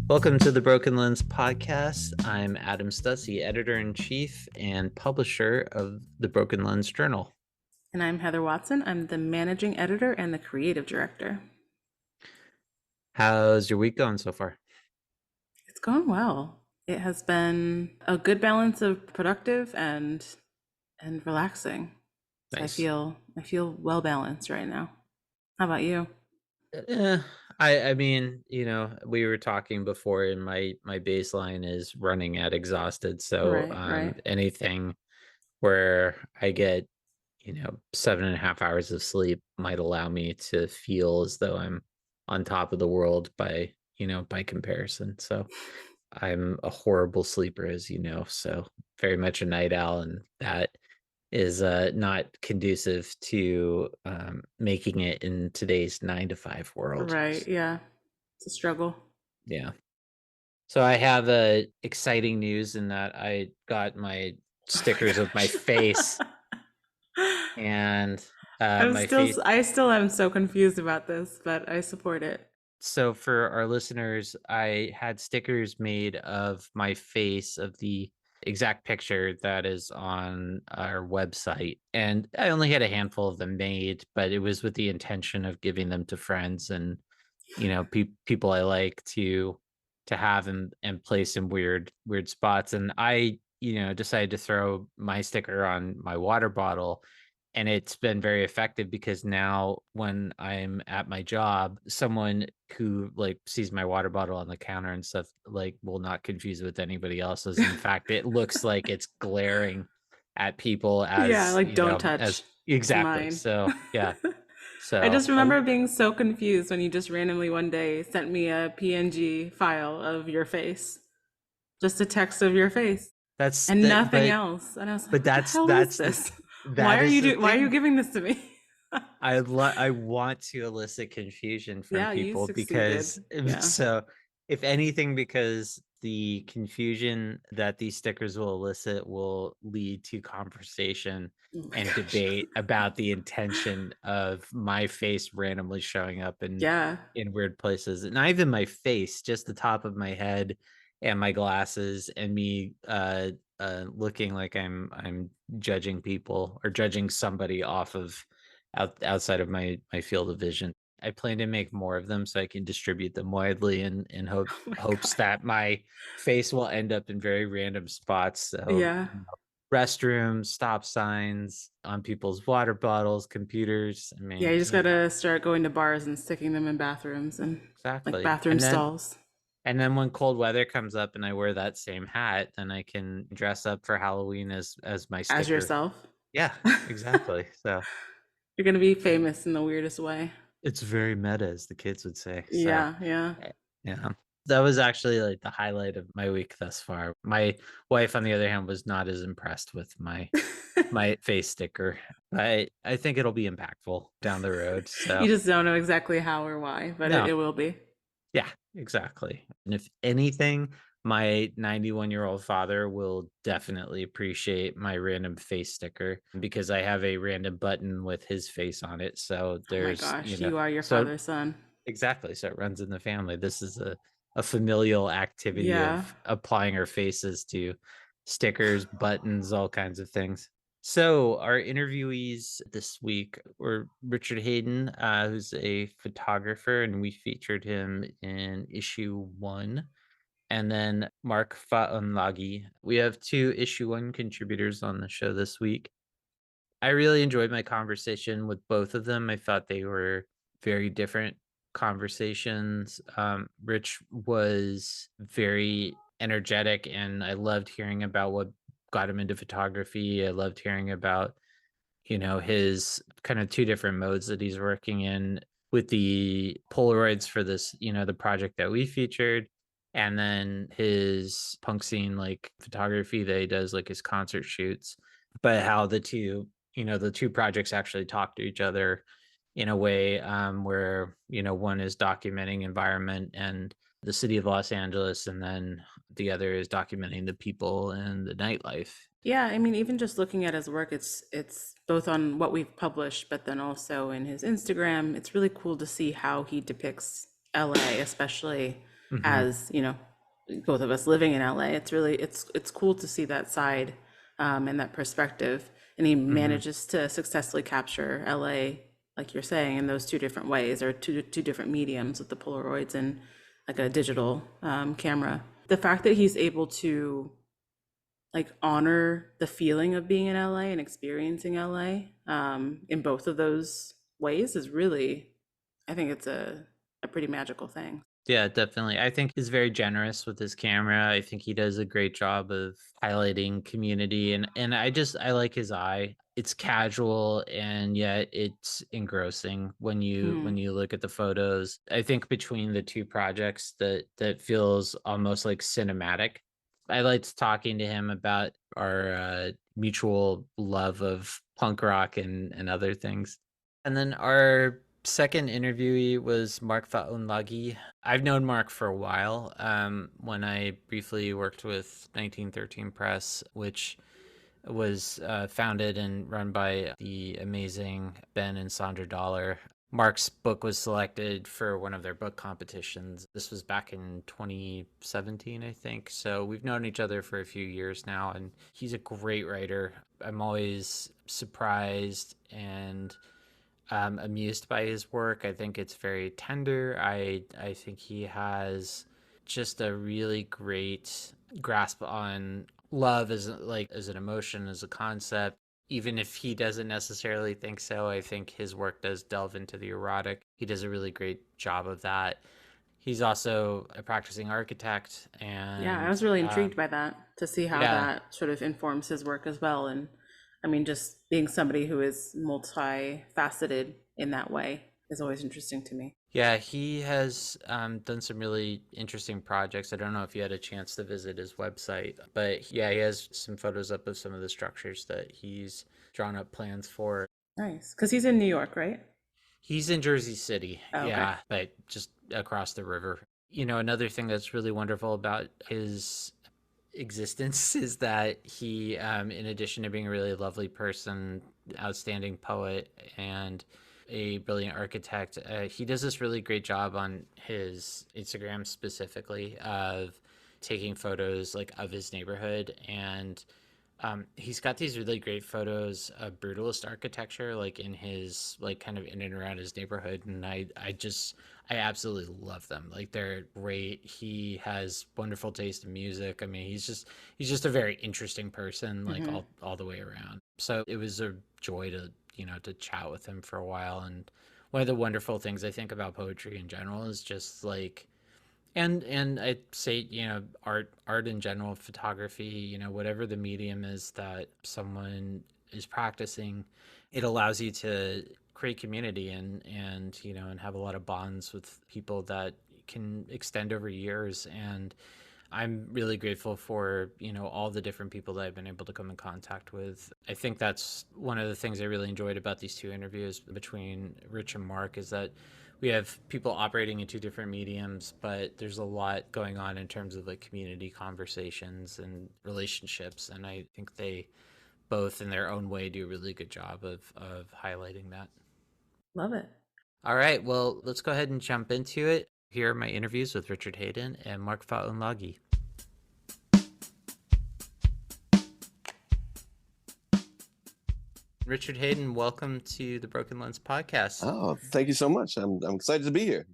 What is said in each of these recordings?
Welcome to the Broken Lens podcast. I'm Adam Stutz, the editor-in-chief and publisher of the Broken Lens Journal. And I'm Heather Watson. I'm the managing editor and the creative director. How's your week going so far? It's going well. It has been a good balance of productive and relaxing. So Nice. I feel well balanced right now. How about you? Eh, I mean, we were talking before, and my baseline is running at exhausted. So Right. anything where I get 7.5 hours of sleep might allow me to feel as though I'm on top of the world by comparison. So I'm a horrible sleeper, as you know, so very much a night owl, and that is not conducive to making it in today's 9 to 5 world. Right. Yeah. It's a struggle. Yeah. So I have exciting news in that I got my Oh my stickers of my gosh. face and my face. I still am so confused about this, but I support it. So for our listeners, I had stickers made of my face, of the exact picture that is on our website. And I only had a handful of them made, but it was with the intention of giving them to friends and, people I like to have and place in weird spots. And I, decided to throw my sticker on my water bottle, and it's been very effective because now when I'm at my job, someone who like sees my water bottle on the counter and stuff like will not confuse it with anybody else's. In fact, it looks like it's glaring at people Yeah, as, like don't touch as exactly. mine. So yeah. I So just remember being so confused when you just randomly one day sent me a PNG file of your face, just a text of your face that's and that, nothing else. And I was like, but what the hell is the this? that is the Why are you thing. giving this to me? I want to elicit confusion from Yeah, you people succeeded. because Yeah. so if anything, because the confusion that these stickers will elicit will lead to conversation Oh my and gosh. debate about the intention of my face randomly showing up Yeah. in weird places. And not even my face, just the top of my head and my glasses and me looking like I'm judging people or judging somebody off of outside of my field of vision. I plan to make more of them so I can distribute them widely and in Oh my hopes God. that my face will end up in very random spots. So Yeah. restrooms, stop signs, on people's water bottles, computers. I Yeah, mean, you just gotta start going to bars and sticking them in bathrooms and like exactly. bathroom stalls. And then when cold weather comes up and I wear that same hat, then I can dress up for Halloween as my As sticker. yourself. Yeah, exactly. So You're gonna be famous in the weirdest way. it's very meta, as the kids would say. So, Yeah. yeah, that was actually like the highlight of my week thus far. My wife, on the other hand, was not as impressed with my face sticker. I think it'll be impactful down the road. You So, just don't know exactly how or why, but no, it will be. yeah, exactly. And if anything, my 91-year-old father will definitely appreciate my random face sticker because I have a random button with his face on it. So Oh my there's, gosh, you are your so father's son. exactly. So it runs in the family. This is a familial activity of Yeah. applying our faces to stickers, buttons, all kinds of things. So our interviewees this week were Richard Hayden, who's a photographer, and we featured him in issue 1. And then Mark Faunlagui. We have 2 issue 1 contributors on the show this week. I really enjoyed my conversation with both of them. I thought they were very different conversations. Rich was very energetic, and I loved hearing about what got him into photography. I loved hearing about, his kind of 2 different modes that he's working in with the Polaroids for this, the project that we featured. And then his punk scene, like photography that he does, like his concert shoots, but how the two projects actually talk to each other in a way where one is documenting environment and the city of Los Angeles, and then the other is documenting the people and the nightlife. Yeah, I mean, even just looking at his work, it's both on what we've published, but then also in his Instagram. It's really cool to see how he depicts LA, especially Hmm. as both of us living in LA. It's cool to see that side, and that perspective. And he Hmm. manages to successfully capture LA, like you're saying, in those two different ways, or two different mediums with the Polaroids and like a digital camera. The fact that he's able to like honor the feeling of being in LA and experiencing LA, in both of those ways is really, I think it's a pretty magical thing. Yeah, definitely. I think he's very generous with his camera. I think he does a great job of highlighting community, and I like his eye. It's casual and yet it's engrossing when Mm. you look at the photos. I think between the two projects that feels almost like cinematic. I liked talking to him about our mutual love of punk rock and other things. And then our second interviewee was Mark Faunlagui. I've known Mark for a while. When I briefly worked with 1913 Press, which was founded and run by the amazing Ben and Sandra Dollar. Mark's book was selected for one of their book competitions. This was back in 2017, I think. So we've known each other for a few years now, and he's a great writer. I'm always surprised and amused by his work. I think it's very tender. I think he has just a really great grasp on love as as an emotion, as a concept. Even if he doesn't necessarily think so, I think his work does delve into the erotic. He does a really great job of that. He's also a practicing architect, Yeah, I and was really intrigued by that to see how yeah, that sort of informs his work as well. And I mean, just being somebody who is multifaceted in that way is always interesting to me. yeah, he has done some really interesting projects. I don't know if you had a chance to visit his website, but yeah, he has some photos up of some of the structures that he's drawn up plans for. Nice. Because he's in New York, right? He's in Jersey City, Oh, okay. yeah, but just across the river. Another thing that's really wonderful about his existence is that he, in addition to being a really lovely person, outstanding poet, and a brilliant architect, he does this really great job on his Instagram specifically of taking photos like of his neighborhood. And he's got these really great photos of brutalist architecture, like in his like kind of in and around his neighborhood, and I absolutely love them. Like they're great. He has wonderful taste in music. I mean, he's just a very interesting person, like Hmm. all the way around. So it was a joy to to chat with him for a while. And one of the wonderful things I think about poetry in general is just like and I'd say, art in general, photography, whatever the medium is that someone is practicing, it allows you to create community and have a lot of bonds with people that can extend over years. And I'm really grateful for, all the different people that I've been able to come in contact with. I think that's one of the things I really enjoyed about these two interviews between Rich and Mark is that we have people operating in two different mediums, but there's a lot going on in terms of like community conversations and relationships. And I think they both in their own way do a really good job of highlighting that. Love it. All right, well, let's go ahead and jump into it. Here are my interviews with Richard Hayden and Mark Faunlagui. Richard Hayden, welcome to the Broken Lens podcast. Oh, thank you so much. I'm excited to be here.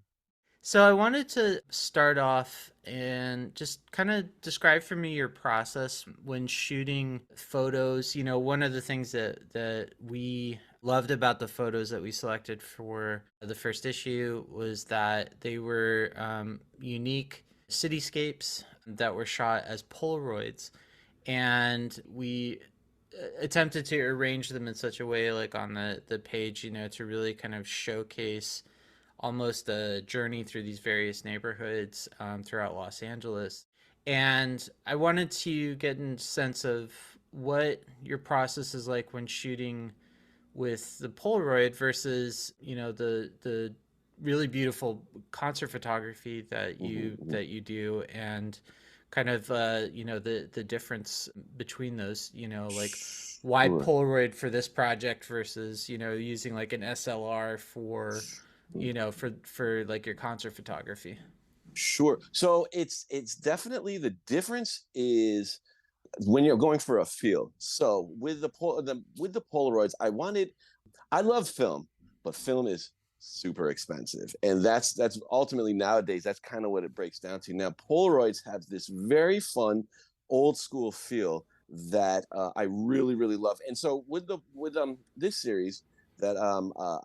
So I wanted to start off and just kind of describe for me your process when shooting photos. One of the things that we loved about the photos that we selected for the first issue was that they were unique cityscapes that were shot as Polaroids, and we attempted to arrange them in such a way, like on the page, to really kind of showcase almost a journey through these various neighborhoods throughout Los Angeles. And I wanted to get a sense of what your process is like when shooting with the Polaroid versus, the really beautiful concert photography that Hmm. you do, and kind of the difference between those, like why Sure. Polaroid for this project versus using like an SLR for Mm. for like your concert photography. Sure. So it's definitely the difference is when you're going for a feel. So with the Polaroids, I love film, but film is super expensive, and that's ultimately nowadays that's kind of what it breaks down to. Now Polaroids have this very fun old school feel that I really love. And so with this series that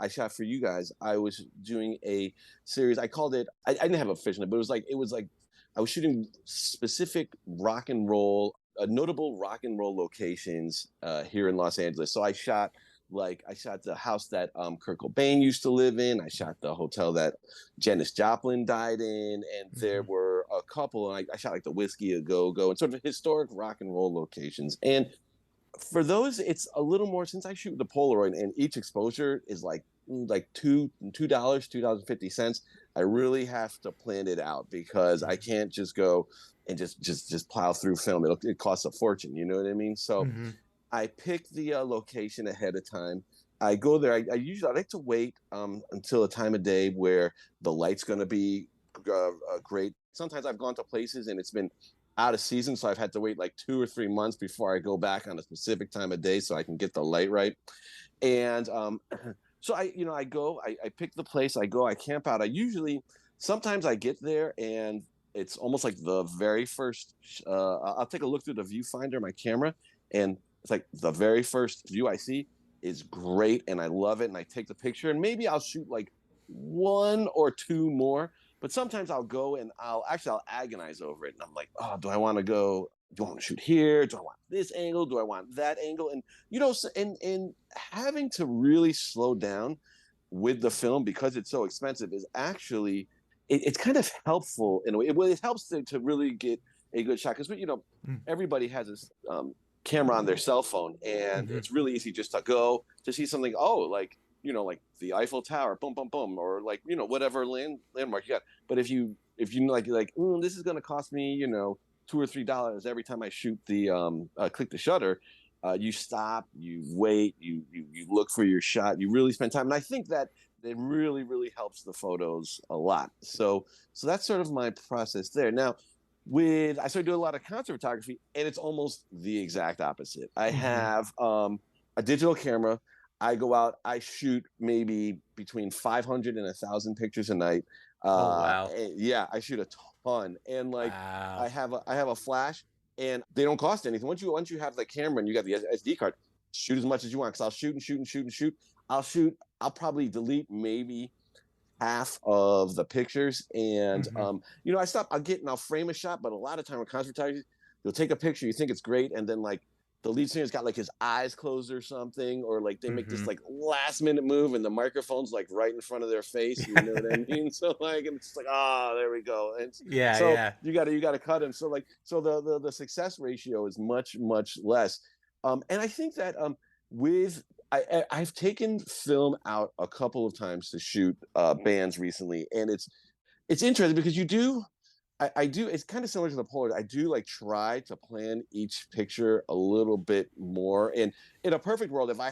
I shot for you guys, I was doing a series. I called it. I didn't have a fish in it, but it was like I was shooting specific rock and roll, notable rock and roll locations here in Los Angeles. So I shot the house that Kurt Cobain used to live in. I shot the hotel that Janis Joplin died in, and there Hmm. were a couple. And I shot like the Whiskey a Go Go and sort of historic rock and roll locations. And for those, it's a little more since I shoot the Polaroid, and each exposure is like $2.50. I really have to plan it out because I can't just go and just plow through film. It costs a fortune. You know what I mean? So Hmm. I pick the location ahead of time. I go there. I like to wait until a time of day where the light's going to be great. Sometimes I've gone to places and it's been out of season, so I've had to wait like 2 or 3 months before I go back on a specific time of day so I can get the light right. And so I go, I pick the place, I go, I camp out. Sometimes I get there and it's almost like the very first. I'll take a look through the viewfinder, my camera, and it's like the very first view I see is great, and I love it, and I take the picture, and maybe I'll shoot like one or two more. But sometimes I'll go and I'll agonize over it, and I'm like, oh, do I want to go? Do I want to shoot here? Do I want this angle? Do I want that angle? And and having to really slow down with the film because it's so expensive is actually it's kind of helpful in a way. It helps to really get a good shot because everybody has this camera on their cell phone, and Hmm. it's really easy just to go to see something. Oh, like the Eiffel Tower, boom, boom, boom, or like whatever landmark you got. But if you like, this is going to cost me $2 or $3 every time I shoot the click the shutter. You stop, you wait, you look for your shot, you really spend time, and I think that it really helps the photos a lot. So that's sort of my process there. Now, with I started doing a lot of concert photography, and it's almost the exact opposite. I Hmm. have a digital camera. I go out, I shoot maybe between 500 and 1,000 pictures a night. Oh, wow. Yeah, I shoot a ton, and like Wow. I have a flash, and they don't cost anything. Once you have the camera and you got the SD card, shoot as much as you want. Because I'll shoot and shoot and shoot and shoot. I'll shoot. I'll probably delete maybe half of the pictures. And Hmm. I'll get and I'll frame a shot, but a lot of time with concert photography, you'll take a picture, you think it's great, and then like the lead singer's got like his eyes closed or something, or like they make this Hmm. like last minute move and the microphone's like right in front of their face, you know what I mean? So like, and it's just like, there we go. And Yeah, so yeah. you gotta cut him. So like, so the success ratio is much less. And I think that with I've taken film out a couple of times to shoot bands recently, and it's interesting because I do. It's kind of similar to the Polaroid. I do like try to plan each picture a little bit more. And in a perfect world, if I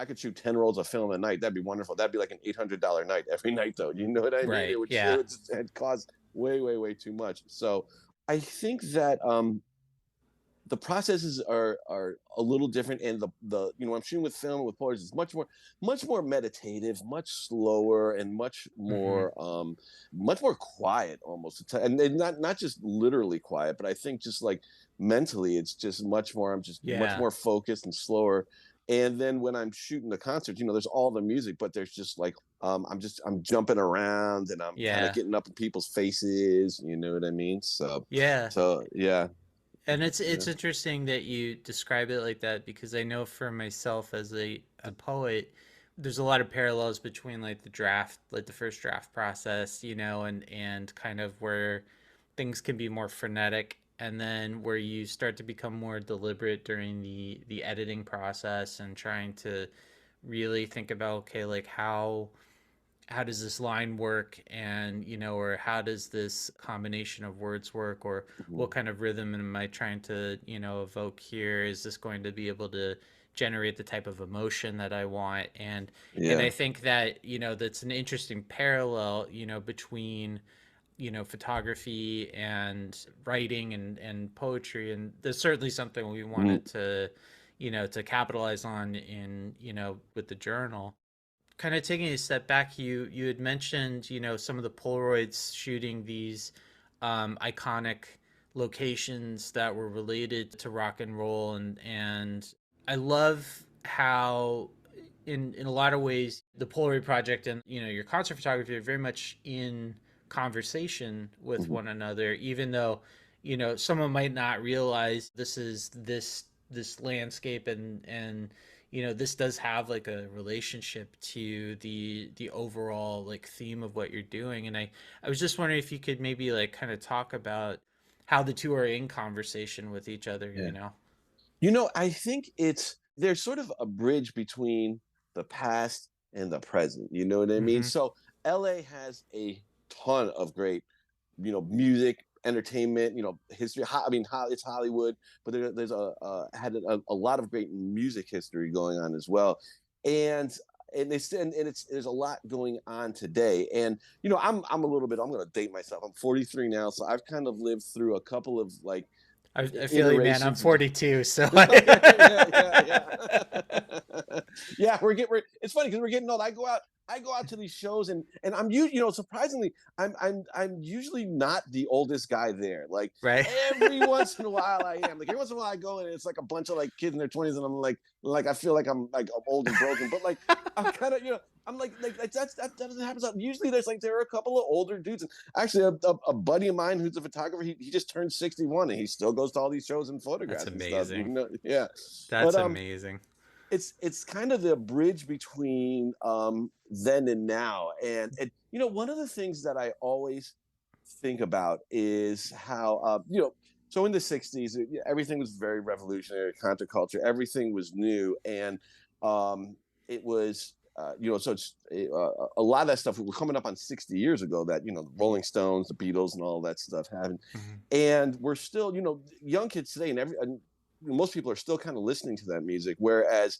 could shoot 10 rolls of film a night, that'd be wonderful. That'd be like an $800 night every night, though. You know what I mean? Right. It Yeah. would just it'd cost way too much. So I think that the processes are a little different, and the I'm shooting with film with Polaroids is much more meditative, much slower, and Hmm. much more quiet almost. And not just literally quiet, but I think just like mentally it's just much more. I'm just much Yeah. more focused and slower. And then when I'm shooting the concert, there's all the music, but there's just like I'm jumping around and I'm kind of Yeah. getting up in people's faces, you know what I mean? Yeah. So yeah. And it's Yeah. interesting that you describe it like that because I know for myself as a poet, there's a lot of parallels between like the draft, like the first draft process, and kind of where things can be more frenetic, and then where you start to become more deliberate during the editing process and trying to really think about, okay, like how does this line work, and or how does this combination of words work, or what Mhm. kind of rhythm am I trying to evoke here? Is this going to be able to generate the type of emotion that I want? And I Yeah. think that that's an interesting parallel between photography and writing and poetry, and there's certainly something we Mhm. wanted to to capitalize on in with the journal. Kind of taking a step back, you had mentioned some of the Polaroids shooting these iconic locations that were related to rock and roll, and I love how in a lot of ways the Polaroid project and your concert photography are very much in conversation with Mhm. one another, even though someone might not realize this landscape, and this does have like a relationship to the overall like theme of what you're doing. And I was just wondering if you could maybe like kind of talk about how the two are in conversation with each other, Yeah. you know. I think there's sort of a bridge between the past and the present. You know what I mean? Mm-hmm. So LA has a ton of great, music, entertainment, history. I mean, it's Hollywood, but there's a lot of great music history going on as well, and and there's a lot going on today. And I'm a little bit. I'm going to date myself. I'm 43 now, so I've kind of lived through a couple of like I feel you, man. I'm iterations. 42, so Yeah. Yeah, it's funny because we're getting old. I go out to these shows, and surprisingly, I'm usually not the oldest guy there. Like right. every once in a while I am. Like every once in a while I go and it's like a bunch of like kids in their 20s, and I'm like I feel like I'm old and broken. But like I'm kind of I'm like that doesn't happen. Usually there are a couple of older dudes. And actually a buddy of mine who's a photographer, he just turned 61 and he still goes to all these shows and That's photographs and stuff. amazing. Yeah. That's But amazing. it's kind of the bridge between then and now. And one of the things that I always think about is how so in the 60s everything was very revolutionary, counterculture, everything was new. And it was so a lot of that stuff, we're coming up on 60 years ago that the Rolling Stones, the Beatles, and all that stuff happened. Mm-hmm. And we're still young kids today, and most people are still kind of listening to that music, whereas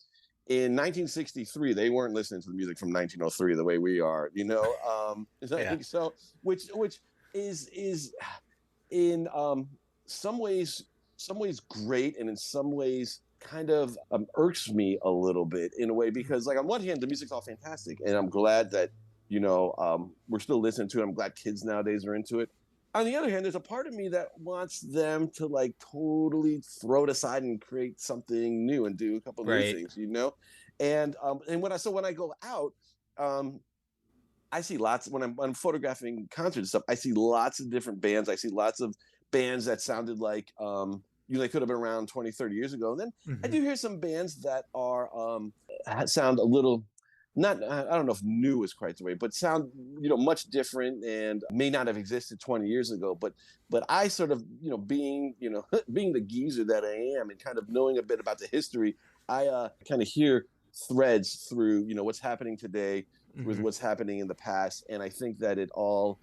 in 1963 they weren't listening to the music from 1903 the way we are. Yeah. So which is in some ways great, and in some ways kind of irks me a little bit in a way, because like on one hand the music's all fantastic and I'm glad that we're still listening to it. I'm glad kids nowadays are into it. On the other hand, there's a part of me that wants them to like totally throw it aside and create something new and do a couple new Right. things. And when I go out, um I see lots when I'm photographing concerts and stuff. I see lots of different bands. I see lots of bands that sounded like they could have been around 20, 30 years ago. And then I Mm-hmm. do hear some bands that are sound a little, not, I don't know if new is quite the way, but sound much different and may not have existed 20 years ago. But I sort of being being the geezer that I am and kind of knowing a bit about the history, I kind of hear threads through what's happening today with Mm-hmm. what's happening in the past. And I think that it all,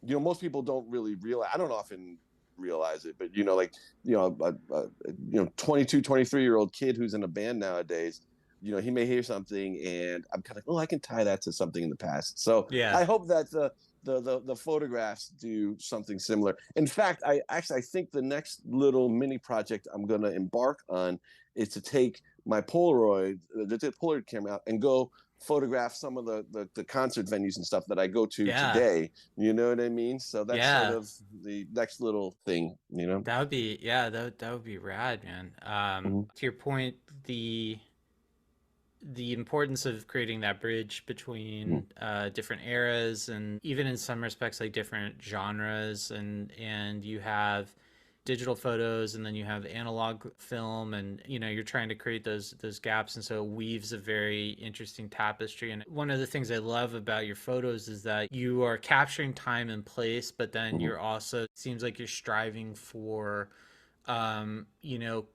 most people don't really realize, I don't often realize it, but like, a 22, 23-year-old kid who's in a band nowadays, he may hear something and I'm kind of, I can tie that to something in the past. So Yeah. I hope that the photographs do something similar. In fact, I think the next little mini project I'm going to embark on is to take my Polaroid camera out and go photograph some of the concert venues and stuff that I go to Yeah. today. You know what I mean? So that's sort Yeah. of the next little thing. That would be that would be rad, man. Mhm. To your point, the importance of creating that bridge between different eras, and even in some respects like different genres, and you have digital photos and then you have analog film, and you're trying to create those gaps, and so it weaves a very interesting tapestry. And one of the things I love about your photos is that you are capturing time and place, but then Mhm. you're also, it seems like you're striving for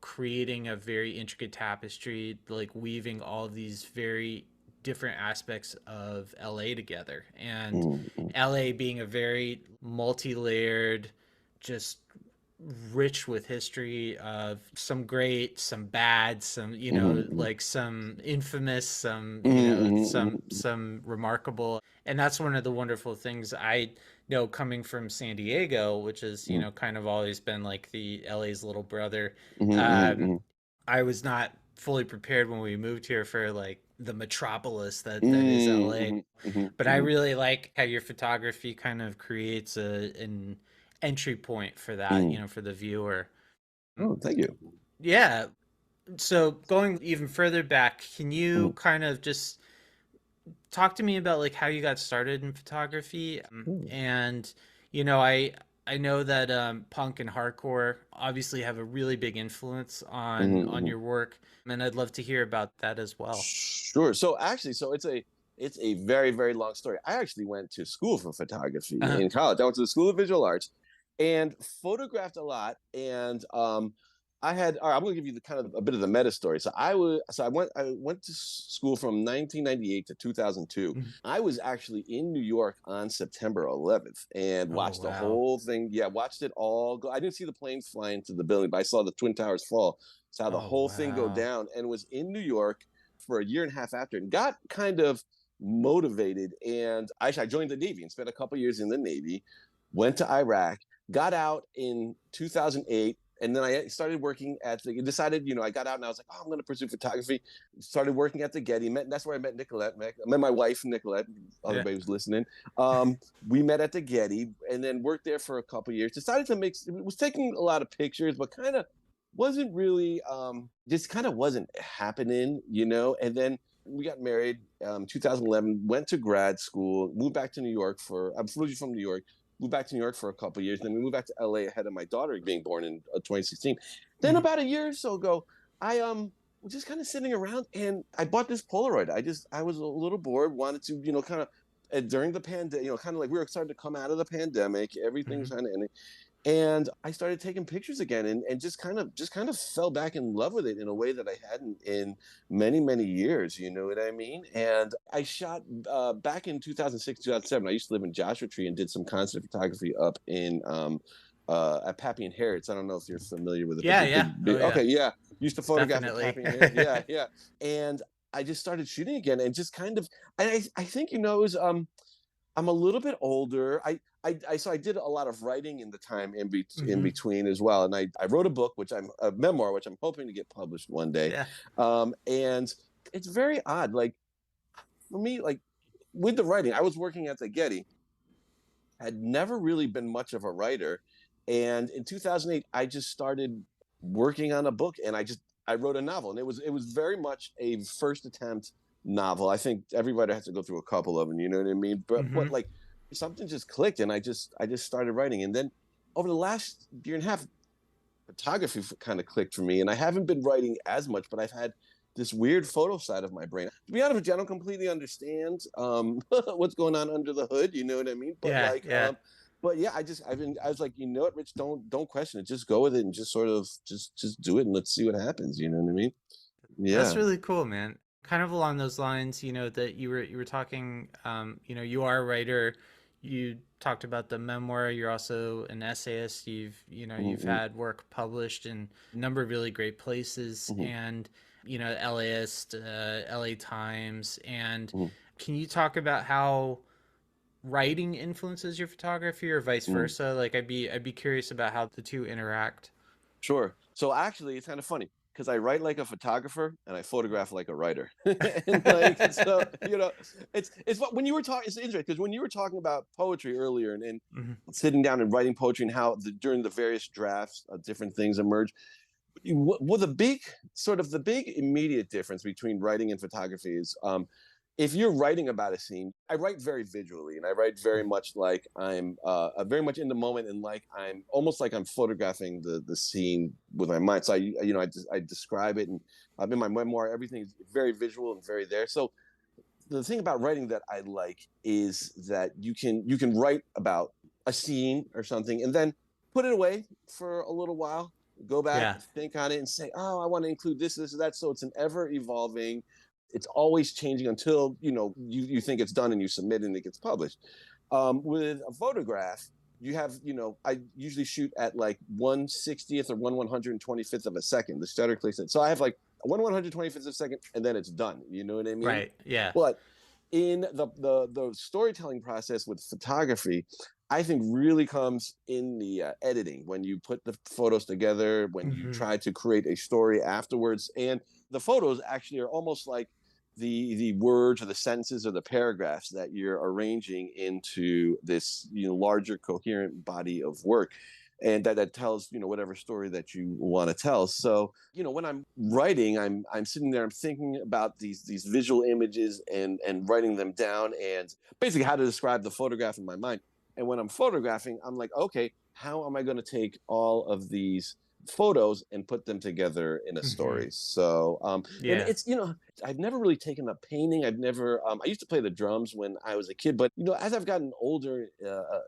creating a very intricate tapestry, like weaving all of these very different aspects of LA together. And Mhm. LA being a very multi layered, just rich with history of some great, some bad, some, Mm-hmm. like some infamous, some, Mm-hmm. some remarkable. And that's one of the wonderful things I know coming from San Diego, which is, Mm-hmm. kind of always been like the LA's little brother. Um, Mm-hmm. I was not fully prepared when we moved here for like the metropolis that is LA. Mm-hmm. Mm-hmm. But I Mm-hmm. really like how your photography kind of creates an entry point for that, Mm. for the viewer. Oh, thank you. Yeah. So going even further back, can you Mm-hmm. kind of just talk to me about like how you got started in photography? And I know that punk and hardcore obviously have a really big influence on Mm-hmm. your work, and I'd love to hear about that as well. Sure. So actually, it's a very, very long story. I actually went to school for photography Uh-huh. in college. I went to the School of Visual Arts and photographed a lot. And I had, all right, I'm going to give you the kind of a bit of the meta story. I went to school from 1998 to 2002. Mhm. I was actually in New York on September 11th and Oh watched the wow. whole thing. Yeah, watched it all go. I didn't see the plane fly into the building, but I saw the Twin Towers fall. Saw the Oh whole thing go wow. down and was in New York for a year and a half after and got kind of motivated. And I joined the Navy and spent a couple years in the Navy, went to Iraq, got out in 2008. And then I started working decided, I got out and I was like, oh, I'm going to pursue photography. Started working at the Getty. That's where I met Nicolette. I met my wife, Nicolette, Yeah. everybody who's listening. We met at the Getty and then worked there for a couple years. Decided to was taking a lot of pictures, but kind of wasn't really just kind of wasn't happening, and then we got married 2011, went to grad school, moved back to New York I'm originally from New York, moved back to New York for a couple of years, then we moved back to LA ahead of my daughter being born in 2016. Then Mhm. about a year or so ago, I was just kind of sitting around and I bought this Polaroid. I was a little bored, wanted to kind of during the pandemic, kind of like we were starting to come out of the pandemic, everything's Mhm. kind of ending, and I started taking pictures again and just kind of fell back in love with it in a way that I hadn't in many, many years, you know what I mean? And I shot back in 2006, 2007. I used to live in Joshua Tree and did some concert photography up in at Pappy and Harriet's. I don't know if you're familiar with it, but Yeah, the yeah. big, Oh big yeah. okay, yeah. Used to photograph at Definitely. Pappy and Harriet. Yeah, yeah. And I just started shooting again and just kind of I think it was I'm a little bit older. So I did a lot of writing in the time in Hmm. between as well, and I wrote a book, a memoir, which I'm hoping to get published one day. Yeah. And it's very odd. Like for me, like with the writing, I was working at the Getty, had never really been much of a writer, and in 2008, I just started working on a book, and I wrote a novel, and it was very much a first attempt novel. I think every writer has to go through a couple of them, you know what I mean? But Hmm. like something just clicked, and I just started writing, and then over the last year and a half, photography kind of clicked for me, and I haven't been writing as much, but I've had this weird photo side of my brain. To be honest with you, I don't completely understand what's going on under the hood. You know what I mean? Yeah, yeah. But yeah, I was like, you know what, Rich, don't question it. Just go with it and just sort of just do it and let's see what happens. You know what I mean? That's Yeah. really cool, man. Kind of along those lines, that you were talking, you are a writer. You talked about the memoir. You're also an essayist. You've Mm-hmm, had work published in a number of really great places, mm-hmm, and LAist, LA Times. And mm-hmm, can you talk about how writing influences your photography, or vice mm-hmm. versa? Like, I'd be curious about how the two interact. Sure. So actually, it's kind of funny because I write like a photographer and I photograph like a writer, and like so, when you were talking. It's interesting because when you were talking about poetry earlier and Mhm. sitting down and writing poetry and how during the various drafts, different things emerge. Well, the big immediate difference between writing and photography is if you're writing about a scene, I write very visually and I write very much like I'm very much in the moment and like I'm almost like I'm photographing the scene with my mind. So I describe it and in my memoir, everything is very visual and very there. So the thing about writing that I like is that you can write about a scene or something and then put it away for a little while, go back, Yeah. think on it, and say, "Oh, I want to include this, or that." So it's an ever evolving. It's always changing until you think it's done and you submit and it gets published. With a photograph, you have, I usually shoot at like 1/60th or 1/125th of a second, the shutter clicks in. So I have like 1/125th of a second, and then it's done. You know what I mean? Right. Yeah. But in the storytelling process with photography, I think really comes in the editing, when you put the photos together, when you Hmm. try to create a story afterwards. And the photos actually are almost like the words or the sentences or the paragraphs that you're arranging into this larger coherent body of work, and that tells whatever story that you want to tell. So when I'm writing, I'm sitting there, I'm thinking about these visual images and writing them down, and basically how to describe the photograph in my mind. And when I'm photographing, I'm like, okay, how am I going to take all of these photos and put them together in a Hmm. story? So and Yeah. it's I've never really taken up painting. I've never I used to play the drums when I was a kid, but as I've gotten older,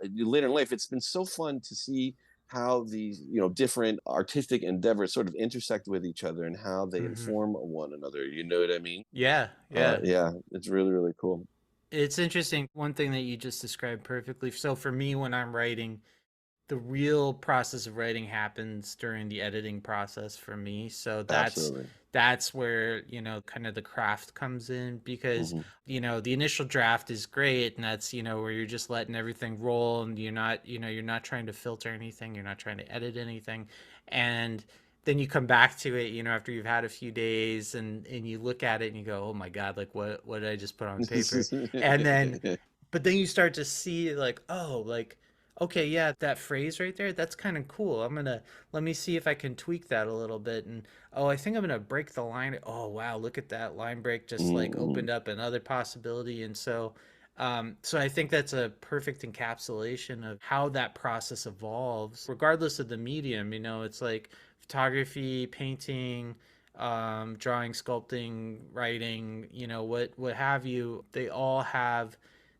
later in life, it's been so fun to see how these different artistic endeavors sort of intersect with each other and how they Hmm. inform one another. You know what I mean? Yeah. Yeah. Yeah, it's really, really cool. It's interesting. One thing that you just described perfectly. So for me, when I'm writing, the real process of writing happens during the editing process for me. So Absolutely. that's where, kind of the craft comes in, because, Hmm. the initial draft is great, and that's, where you're just letting everything roll, and you're not trying to filter anything, you're not trying to edit anything. And then you come back to it, after you've had a few days, and you look at it and you go, "Oh my God, like what did I just put on paper?" And then but then you start to see, like, oh, like, okay, yeah, that phrase right there, that's kind of cool. Let me see if I can tweak that a little bit. And oh, I think I'm gonna break the line. Oh wow, look at that line break, just like Hmm. opened up another possibility. And so I think that's a perfect encapsulation of how that process evolves regardless of the medium. It's like photography, painting, drawing, sculpting, writing, what have you. They all have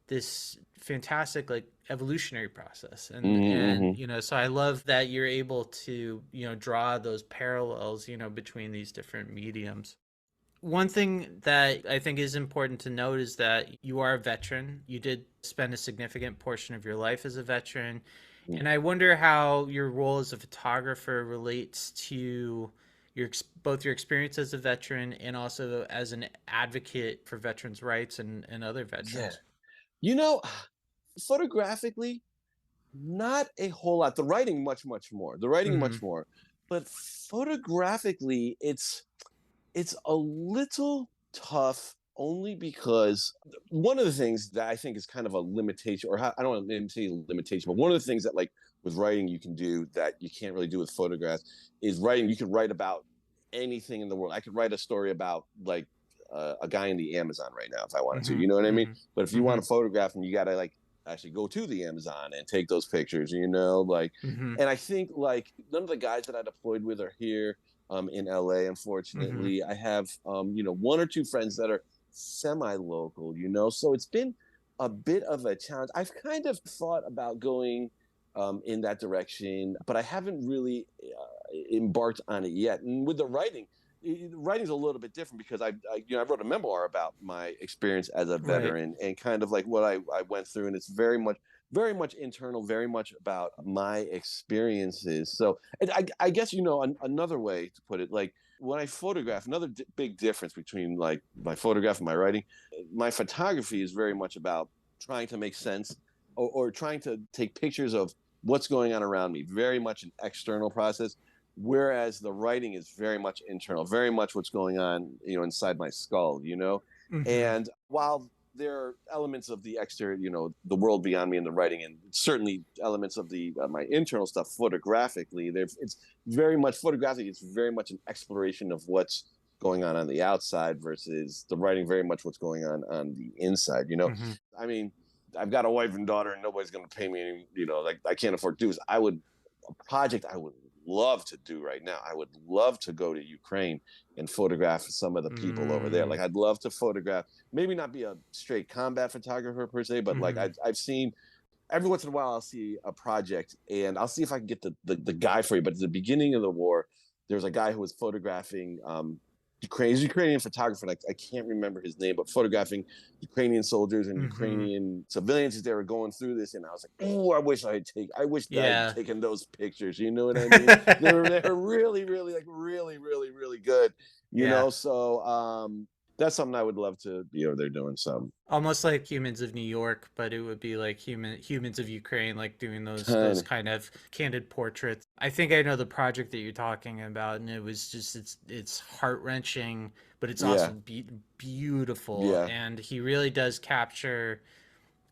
this fantastic, like, evolutionary process. And Hmm. so I love that you're able to draw those parallels between these different mediums. One thing that I think is important to note is that you are a veteran. You did spend a significant portion of your life as a veteran, and I wonder how your role as a photographer relates to both your experience as a veteran and also as an advocate for veterans' rights and other Yeah. veterans. You know, Photographically, not a whole lot. The writing, much, much more. The writing, Hmm. much more. But photographically, it's a little tough, only because one of the things that I think is kind of a limitation, or I don't want to say limitation, but one of the things that, like, with writing you can do that you can't really do with photographs is writing. You can write about anything in the world. I could write a story about, like, a guy in the Amazon right now if I wanted to. Hmm. You know what I mean? Hmm. But if you Hmm. want to photograph them, you got to, like, actually go to the Amazon and take those pictures. Like, Hmm. and I think, like, none of the guys that I deployed with are here in LA. Hmm. Unfortunately, I have one or two friends that are semi-local. So it's been a bit of a challenge. I've kind of thought about going in that direction, but I haven't really embarked on it yet. And with the writing, writing's a little bit different because I wrote a memoir about my experience as a Right. veteran and kind of like what I went through, and it's very much internal, very much about my experiences. So I guess another way to put it, like, when I photograph, another big difference between, like, my photograph and my writing, my photography is very much about trying to make sense, or trying to take pictures of what's going on around me, very much an external process, whereas the writing is very much internal, very much what's going on inside my skull. Hmm. And while there are elements of the exterior, the world beyond me in the writing, and certainly elements of the my internal stuff photographically. It's very much photographic. It's very much an exploration of what's going on the outside, versus the writing very much what's going on the inside. Hmm. I mean, I've got a wife and daughter, and nobody's going to pay me any. Like, I can't afford to do this. A project I would love to do right now. I would love to go to Ukraine and photograph some of the people over there. Mm. Like, I'd love to photograph, maybe not be a straight combat photographer per se, but like Hmm. I've seen every once in a while I'll see a project, and I'll see if I can get the guy for you. But at the beginning of the war, there was a guy who was photographing Ukrainian photographer. Like I can't remember his name, but photographing Ukrainian soldiers and Hmm. Ukrainian civilians as they were going through this. And I was like, oh, I wish that I'd Yeah. taken those pictures. You know what I mean? They're really, really like really, really, really good. You Yeah. know, so that's something I would love to be over there doing some. Almost like Humans of New York, but it would be like Humans of Ukraine, like doing those Kind kind of candid portraits. I think I know the project that you're talking about, and it was just it's heart-wrenching, but it's also yeah, beautiful, yeah. and he really does capture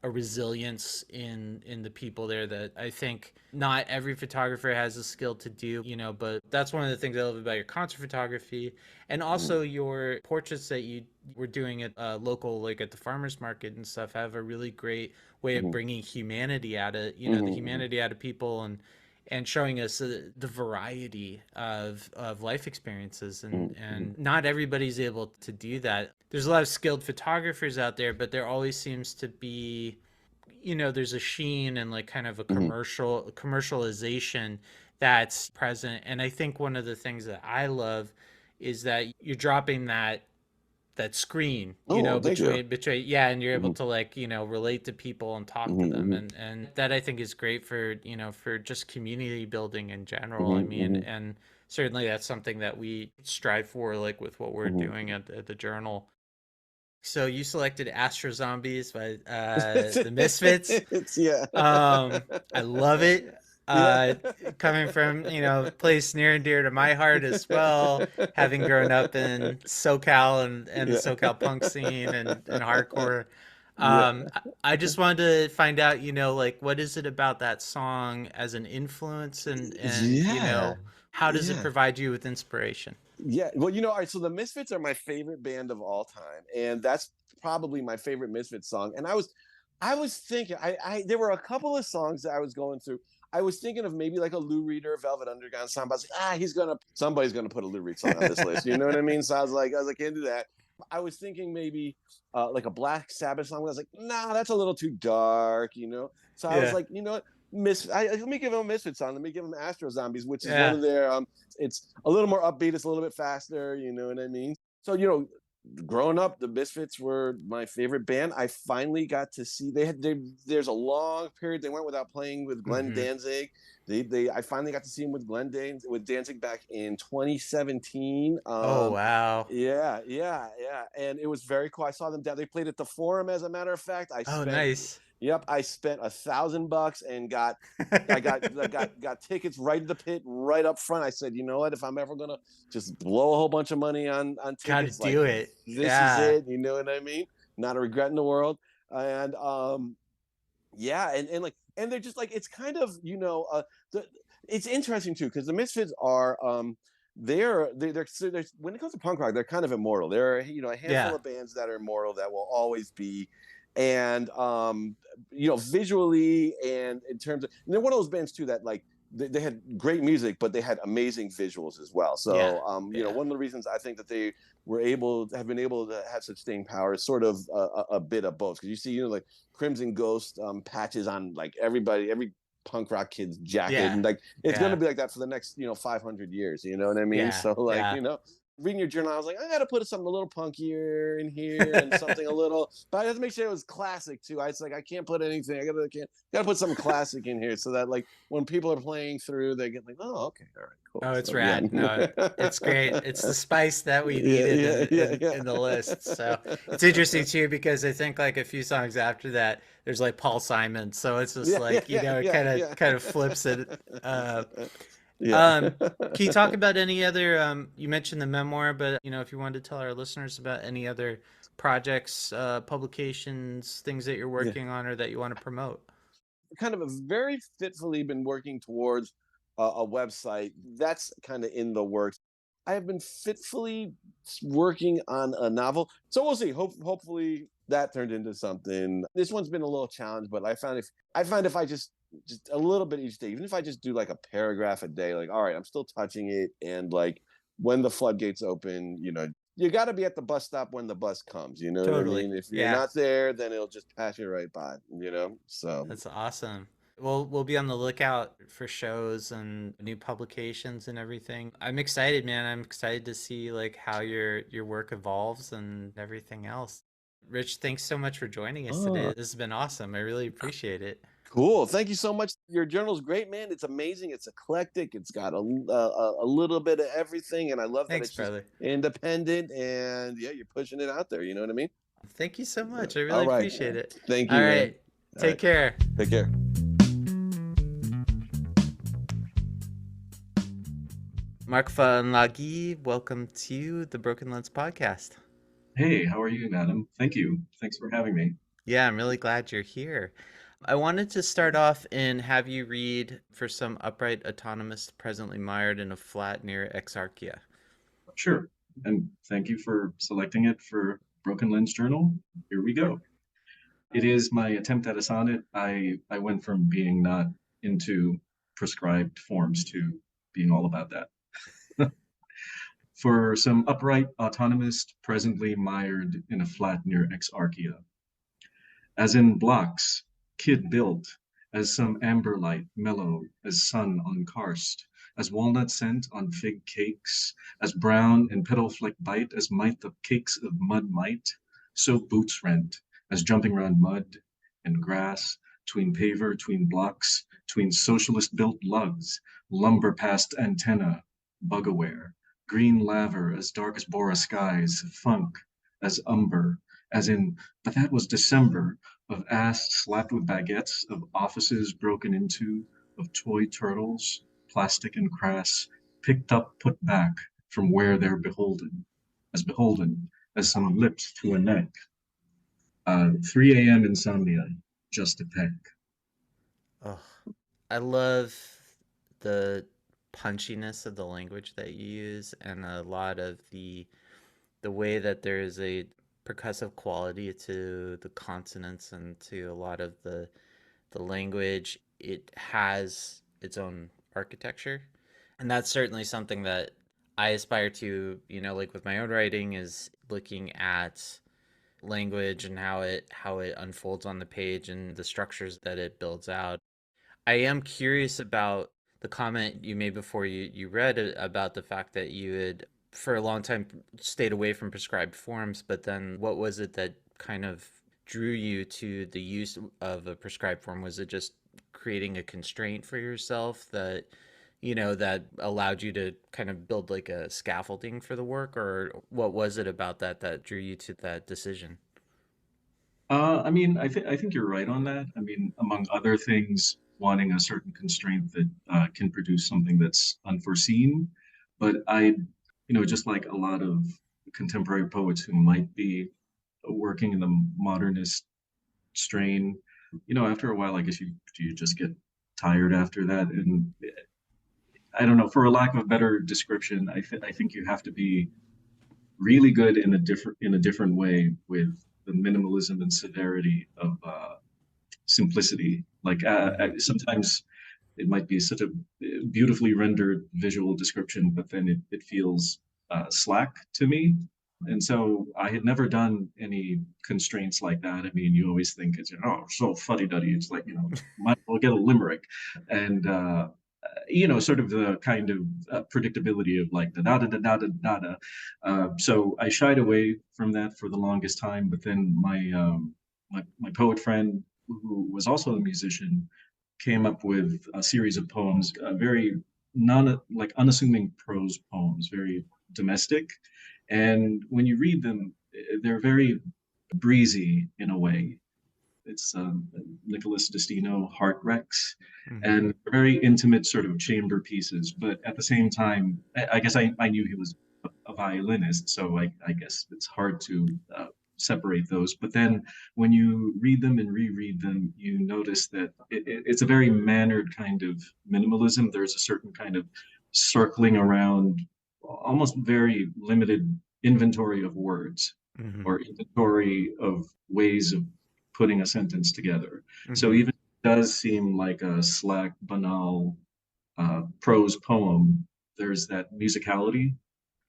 a resilience in the people there that I think not every photographer has the skill to do, but that's one of the things I love about your concert photography, and Mm-hmm, also your portraits that you were doing at local, like at the farmers market and stuff, have a really great way of mm-hmm, bringing humanity out of, the mm-hmm, humanity out of people, and showing us the variety of life experiences, mm-hmm, and not everybody's able to do that. There's a lot of skilled photographers out there, but there always seems to be, there's a sheen and like kind of a mm-hmm. commercialization that's present. And I think one of the things that I love is that you're dropping that screen, Oh, thank you. between, yeah, and you're able Mm-hmm, to like, relate to people and talk to them, mm-hmm, and that I think is great for, for just community building in general. I mm-hmm, mean, mm-hmm, and certainly that's something that we strive for, like with what we're doing at the journal. So you selected Astro Zombies by the Misfits. it's yeah. um, I love it. Yeah. Uh, Coming from, place near and dear to my heart as well, having grown up in SoCal and the Yeah. SoCal punk scene and hardcore. Yeah. I just wanted to find out, like what is it about that song as an influence, and Yeah. how does it Yeah. provide you with inspiration? Yeah. Well, you know, all right. So the Misfits are my favorite band of all time, and that's probably my favorite Misfits song. And I was thinking, there were a couple of songs that I was going through. I was thinking of maybe like a Lou Reed or Velvet Underground song. But I was like, somebody's gonna put a Lou Reed song on this list. You know what I mean? So I was like, can't do that. I was thinking maybe like a Black Sabbath song. I was like, nah, that's a little too dark. You know. So I was Yeah, like, you know what? Let me give them a Misfits song. Let me give them Astro Zombies, which is one yeah. of their it's a little more upbeat. It's a little bit faster. You know what I mean? So you know, growing up, the Misfits were my favorite band. I finally got to see there's a long period they went without playing with Glenn Hmm. Danzig. I finally got to see him with Danzig back in 2017. Oh, wow. Yeah, yeah, yeah, and it was very cool. I saw them down. They played at the Forum, as a matter of fact. Oh, nice. Yep, I spent $1,000 and got tickets right to the pit, right up front. I said, you know what? If I'm ever gonna just blow a whole bunch of money on Gotta tickets, like do it. this is Yeah. it. You know what I mean? Not a regret in the world. And yeah, and they're just like it's kind of it's interesting too because the Misfits are they're when it comes to punk rock they're kind of immortal. There are a handful Yeah. of bands that are immortal that will always be, and visually and in terms of and they're one of those bands too that like they had great music but they had amazing visuals as well. Yeah. So Yeah. one of the reasons I think that they have been able to have such staying power is sort of a bit of both because you see like Crimson Ghost patches on like every punk rock kid's jacket Yeah. and like it's going to Yeah. be like that for the next 500 years, you know what I mean? Yeah. So like Yeah. reading your journal I was like I gotta put something a little punkier in here and something a little but I have to make sure it was classic too. It's like I can't put anything. Gotta put something classic in here so that like when people are playing through they get like, oh, okay, all right, cool. Oh, it's So yeah. rad. No, it's great. It's the spice that we Yeah, needed yeah, yeah, in the list. So yeah. it's interesting too because I think like a few songs after that, there's like Paul Simon. So it's just Yeah, yeah, like, yeah, it yeah, kind of yeah. flips it. Uh, Yeah. um, can you talk about any other? You mentioned the memoir, but if you wanted to tell our listeners about any other projects, publications, things that you're Yeah. working on or that you want to promote. Kind of a very fitfully been working towards a website that's kind of in the works. I have been fitfully working on a novel, so we'll see. Hopefully that turned into something. This one's been a little challenge, but I find if I just a little bit each day, even if I just do like a paragraph a day, like all right, I'm still touching it, and like when the floodgates open, you got to be at the bus stop when the bus comes. You know what I Totally. mean? If you're Yeah. not there, then it'll just pass you right by. So That's awesome. We'll be on the lookout for shows and new publications and everything. I'm excited, man. I'm excited to see like how your work evolves and everything else. Rich, thanks so much for joining us today. Oh, This has been awesome. I really appreciate it. cool. Thank you so much. Your journal's great, man. It's amazing. It's eclectic. It's got a little bit of everything, and I love that Thanks, it's just brother. independent and yeah, you're pushing it out there. You know what I mean? Thank you so much. I All really right. appreciate it. Thank All you, man. right. All Take right. care. Take care. Mark Faunlagui, welcome to the Broken Lens podcast. Hey, how are you, madam? Thank you. Thanks for having me. Yeah, I'm really glad you're here. I wanted to start off and have you read for some upright autonomous presently mired in a flat near Exarchia. Sure. And thank you for selecting it for Broken Lens Journal. Here we go. It is my attempt at a sonnet. I went from being not into prescribed forms to being all about that. For some upright autonomist presently mired in a flat near Exarchia. As in blocks, kid built, as some amber light mellow as sun on karst, as walnut scent on fig cakes, as brown and petal fleck bite as might the cakes of mud might, so boots rent, as jumping round mud and grass, tween paver, tween blocks, tween socialist built lugs, lumber past antenna, bug aware, green laver as dark as Bora skies, funk as umber, as in, but that was December, of ass slapped with baguettes, of offices broken into, of toy turtles, plastic and crass, picked up, put back from where they're beholden as some lips to a neck. 3 a.m. insomnia, just a peck. Oh, I love the punchiness of the language that you use and a lot of the way that there is a percussive quality to the consonants and to a lot of the language. It has its own architecture. And that's certainly something that I aspire to, like with my own writing is looking at language and how it unfolds on the page and the structures that it builds out. I am curious about the comment you made before you read about the fact that you had for a long time stayed away from prescribed forms, but then what was it that kind of drew you to the use of a prescribed form? Was it just creating a constraint for yourself that allowed you to kind of build like a scaffolding for the work, or what was it about that drew you to that decision? I think you're right on that. I mean, among other things, wanting a certain constraint that can produce something that's unforeseen. But just like a lot of contemporary poets who might be working in the modernist strain, after a while, I guess you just get tired after that. And I don't know, for a lack of a better description, I think you have to be really good in a different way with the minimalism and severity of simplicity. Like Hmm. sometimes it might be such a beautifully rendered visual description, but then it feels slack to me. And so I had never done any constraints like that. I mean, you always think it's, so fuddy duddy. It's like, might as well get a limerick. And, sort of the kind of predictability of like the da da da da da da da. So I shied away from that for the longest time. But then my poet friend, who was also a musician, came up with a series of poems, very non like unassuming prose poems, very domestic. And when you read them, they're very breezy in a way. It's Nicholas Destino Heart Wrecks, Hmm. and very intimate sort of chamber pieces. But at the same time, I guess I knew he was a violinist, so I guess it's hard to separate those. But then when you read them and reread them, you notice that it's a very mannered kind of minimalism. There's a certain kind of circling around, almost very limited inventory of words Hmm. or inventory of ways of putting a sentence together. So Hmm. even if it does seem like a slack, banal prose poem, there's that musicality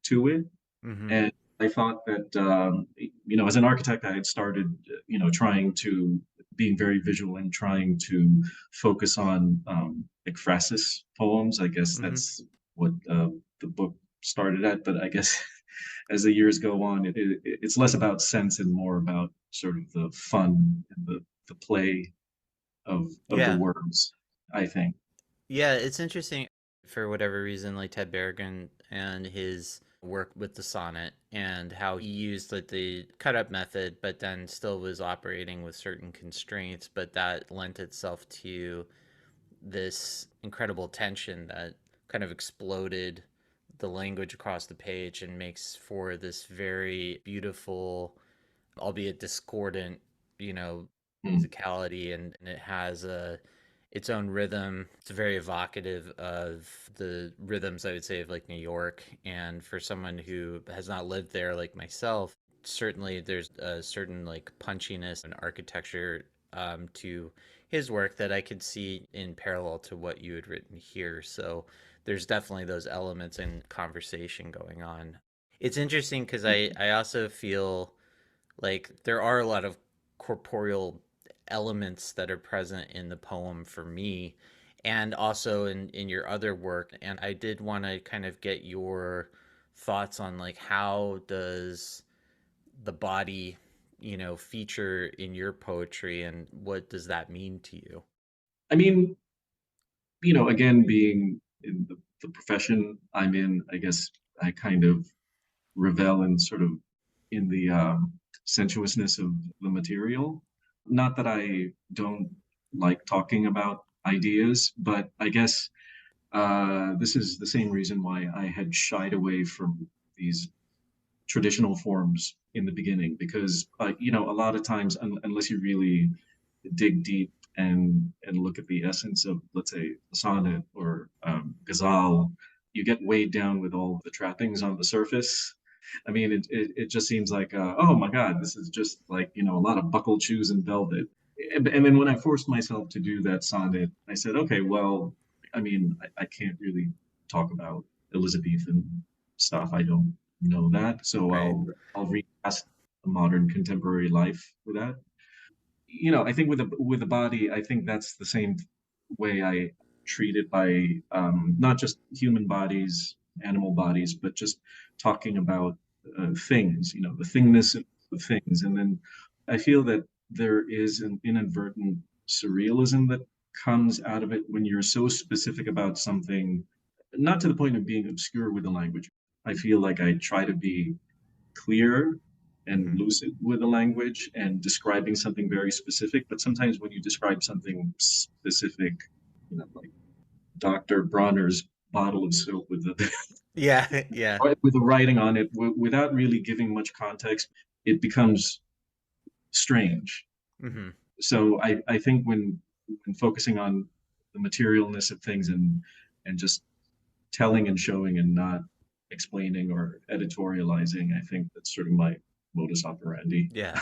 to it. Hmm. And I thought that, as an architect, I had started, trying to being very visual and trying to focus on ekphrasis poems. I guess Hmm. that's what the book started at. But I guess as the years go on, it's less about sense and more about sort of the fun and the play of the Yeah. words, I think. Yeah, it's interesting for whatever reason, like Ted Berrigan and his work with the sonnet and how he used like the cut up method, but then still was operating with certain constraints, but that lent itself to this incredible tension that kind of exploded the language across the page and makes for this very beautiful, albeit discordant, you know, Mm, musicality, and it has its own rhythm. It's very evocative of the rhythms, I would say, of like New York. And for someone who has not lived there like myself, certainly there's a certain like punchiness and architecture to his work that I could see in parallel to what you had written here. So there's definitely those elements in conversation going on. It's interesting because I also feel like there are a lot of corporeal elements that are present in the poem for me and also in your other work. And I did want to kind of get your thoughts on like how does the body, feature in your poetry and what does that mean to you? I mean, again, being in the profession I'm in, I guess I kind of revel in sort of in the sensuousness of the material. Not that I don't like talking about ideas, but I guess this is the same reason why I had shied away from these traditional forms in the beginning, because a lot of times, unless you really dig deep and look at the essence of, let's say, a sonnet or ghazal, you get weighed down with all the trappings on the surface. I mean, it just seems like, oh my God, this is just like, a lot of buckled shoes and velvet. And then when I forced myself to do that sonnet, I said, okay, well, I mean, I can't really talk about Elizabethan stuff. I don't know that, so Right. I'll recast a modern contemporary life with that. I think with the body, I think that's the same way I treat it by not just human bodies, animal bodies, but just talking about things, the thingness of things. And then I feel that there is an inadvertent surrealism that comes out of it when you're so specific about something, not to the point of being obscure with the language. I feel like I try to be clear and Hmm. lucid with the language and describing something very specific. But sometimes when you describe something specific, like Dr. Bronner's bottle of soap with the Yeah. Yeah. with the writing on it, without really giving much context, it becomes strange. Hmm. So I think when focusing on the materialness of things and just telling and showing and not explaining or editorializing, I think that's sort of my modus operandi. Yeah.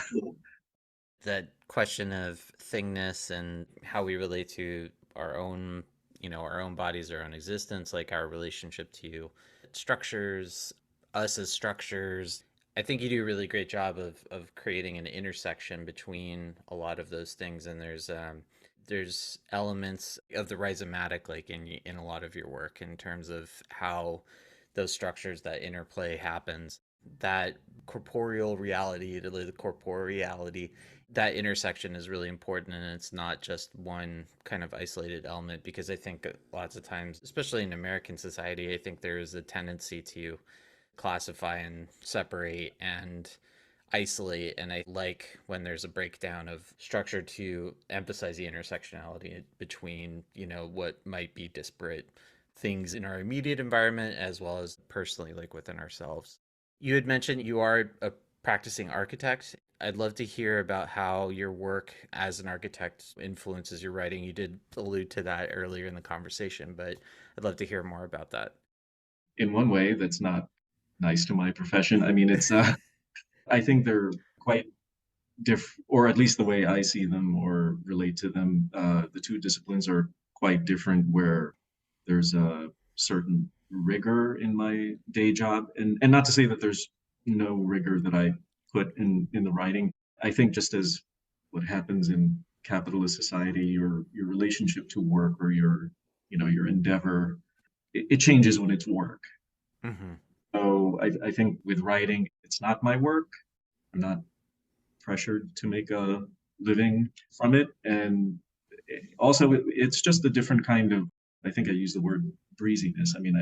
That question of thingness and how we relate to our own, our own bodies, our own existence, like our relationship to structures, us as structures. I think you do a really great job of creating an intersection between a lot of those things, and there's elements of the rhizomatic like in a lot of your work in terms of how those structures, that interplay happens, that corporeal reality to the corporeality, that intersection is really important, and it's not just one kind of isolated element, because I think lots of times, especially in American society, I think there is a tendency to classify and separate and isolate, and I like when there's a breakdown of structure to emphasize the intersectionality between, what might be disparate things in our immediate environment as well as personally like within ourselves. You had mentioned you are a practicing architect. I'd love to hear about how your work as an architect influences your writing. You did allude to that earlier in the conversation, but I'd love to hear more about that. In one way, that's not nice to my profession. I mean, it's I think they're quite or at least the way I see them or relate to them, the two disciplines are quite different. Where there's a certain rigor in my day job, and not to say that there's no rigor that I put in the writing. I think just as what happens in capitalist society, your relationship to work or your endeavor, it changes when it's work. Hmm. So I think with writing, it's not my work. I'm not pressured to make a living from it. And also, it's just a different kind of, I think I use the word breeziness. I mean,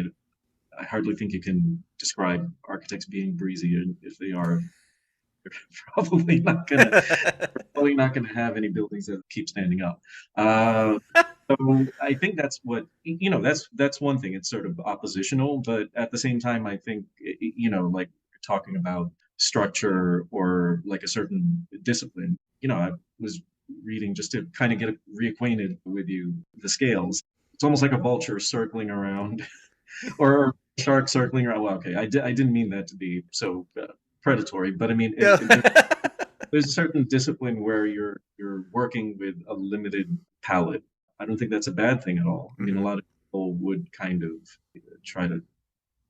I hardly think you can describe architects being breezy. And if they are, they're probably not gonna have any buildings that keep standing up. So I think that's what that's one thing. It's sort of oppositional, but at the same time, I think like you're talking about structure or like a certain discipline. I was reading just to kind of get reacquainted with you the scales. It's almost like a vulture circling around, or a shark circling around. Well, okay, I didn't mean that to be so predatory, but I mean No. there's a certain discipline where you're working with a limited palette. I don't think that's a bad thing at all. I mean, a Hmm. lot of people would kind of try to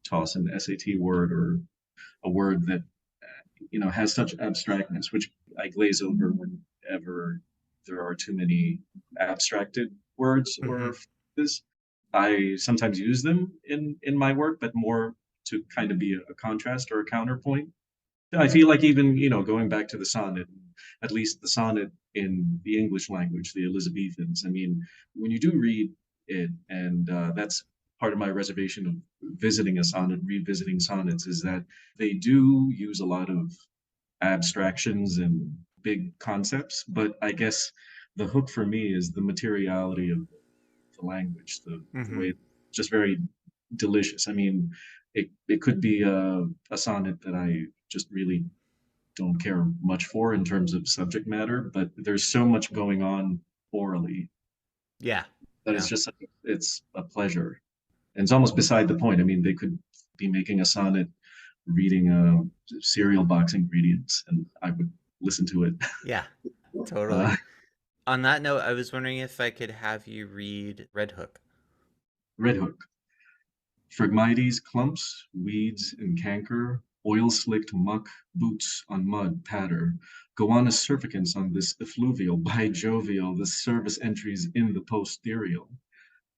toss an SAT word or a word that has such abstractness, which I glaze over whenever there are too many abstracted words Hmm. or phrases. I sometimes use them in my work, but more to kind of be a contrast or a counterpoint. I feel like even, going back to the sonnet, at least the sonnet in the English language, the Elizabethans, I mean, when you do read it, and that's part of my reservation of visiting a sonnet, revisiting sonnets, is that they do use a lot of abstractions and big concepts, but I guess the hook for me is the materiality of the language, the way Hmm. it's just very delicious. I mean, it could be a sonnet that I just really don't care much for in terms of subject matter, but there's so much going on orally Yeah. that Yeah. it's a pleasure. And it's almost beside the point. I mean, they could be making a sonnet reading cereal box ingredients, and I would listen to it. Yeah. Totally. Uh, On that note, I was wondering if I could have you read Red Hook. Red Hook. Phragmites, clumps, weeds, and canker, oil-slicked muck, boots on mud patter, go on as cerficants on this effluvial, bijovial, the service entries in the posterior,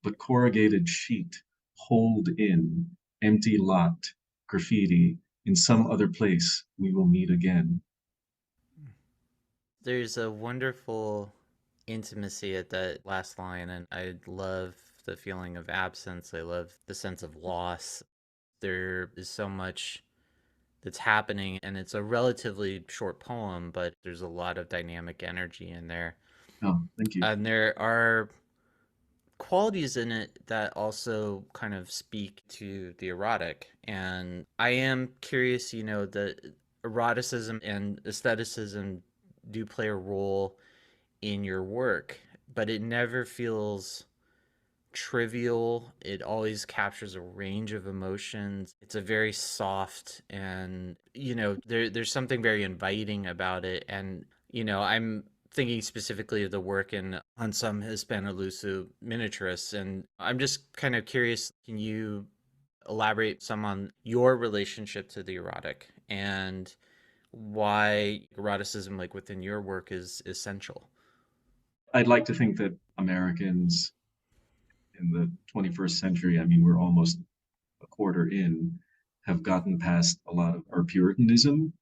but corrugated sheet, hold in, empty lot, graffiti, in some other place we will meet again. There's a wonderful intimacy at that last line, and I love the feeling of absence. I love the sense of loss. There is so much that's happening, and it's a relatively short poem, but there's a lot of dynamic energy in there. Oh, thank you. And there are qualities in it that also kind of speak to the erotic. And I am curious, that eroticism and aestheticism do play a role in your work, but it never feels trivial. It always captures a range of emotions. It's a very soft, and there's something very inviting about it. And I'm thinking specifically of the work in on some Hispano-Luso miniaturists, and I'm just kind of curious, can you elaborate some on your relationship to the erotic and why eroticism, like within your work, is essential? I'd like to think that Americans in the 21st century, I mean, we're almost a quarter in, have gotten past a lot of our Puritanism.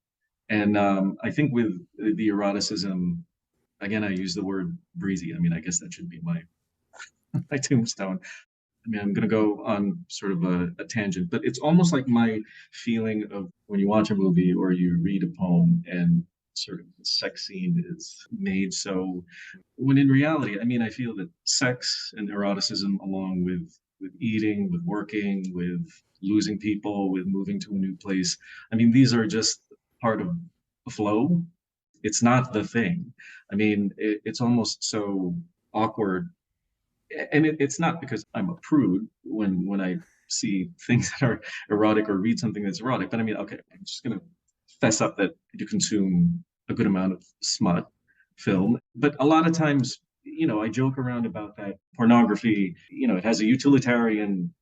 And I think with the eroticism, again, I use the word breezy. I mean, I guess that should be my tombstone. I mean, I'm going to go on sort of a tangent, but it's almost like my feeling of when you watch a movie or you read a poem and sort of the sex scene is made so, when in reality, I mean, I feel that sex and eroticism, along with eating, with working, with losing people, with moving to a new place, I mean, these are just part of the flow. It's not the thing. I mean, it's almost so awkward, and it's not because I'm a prude when I see things that are erotic or read something that's erotic, but I mean, okay, I'm just gonna fess up that I do consume a good amount of smut film, but a lot of times, I joke around about that pornography. It has a utilitarian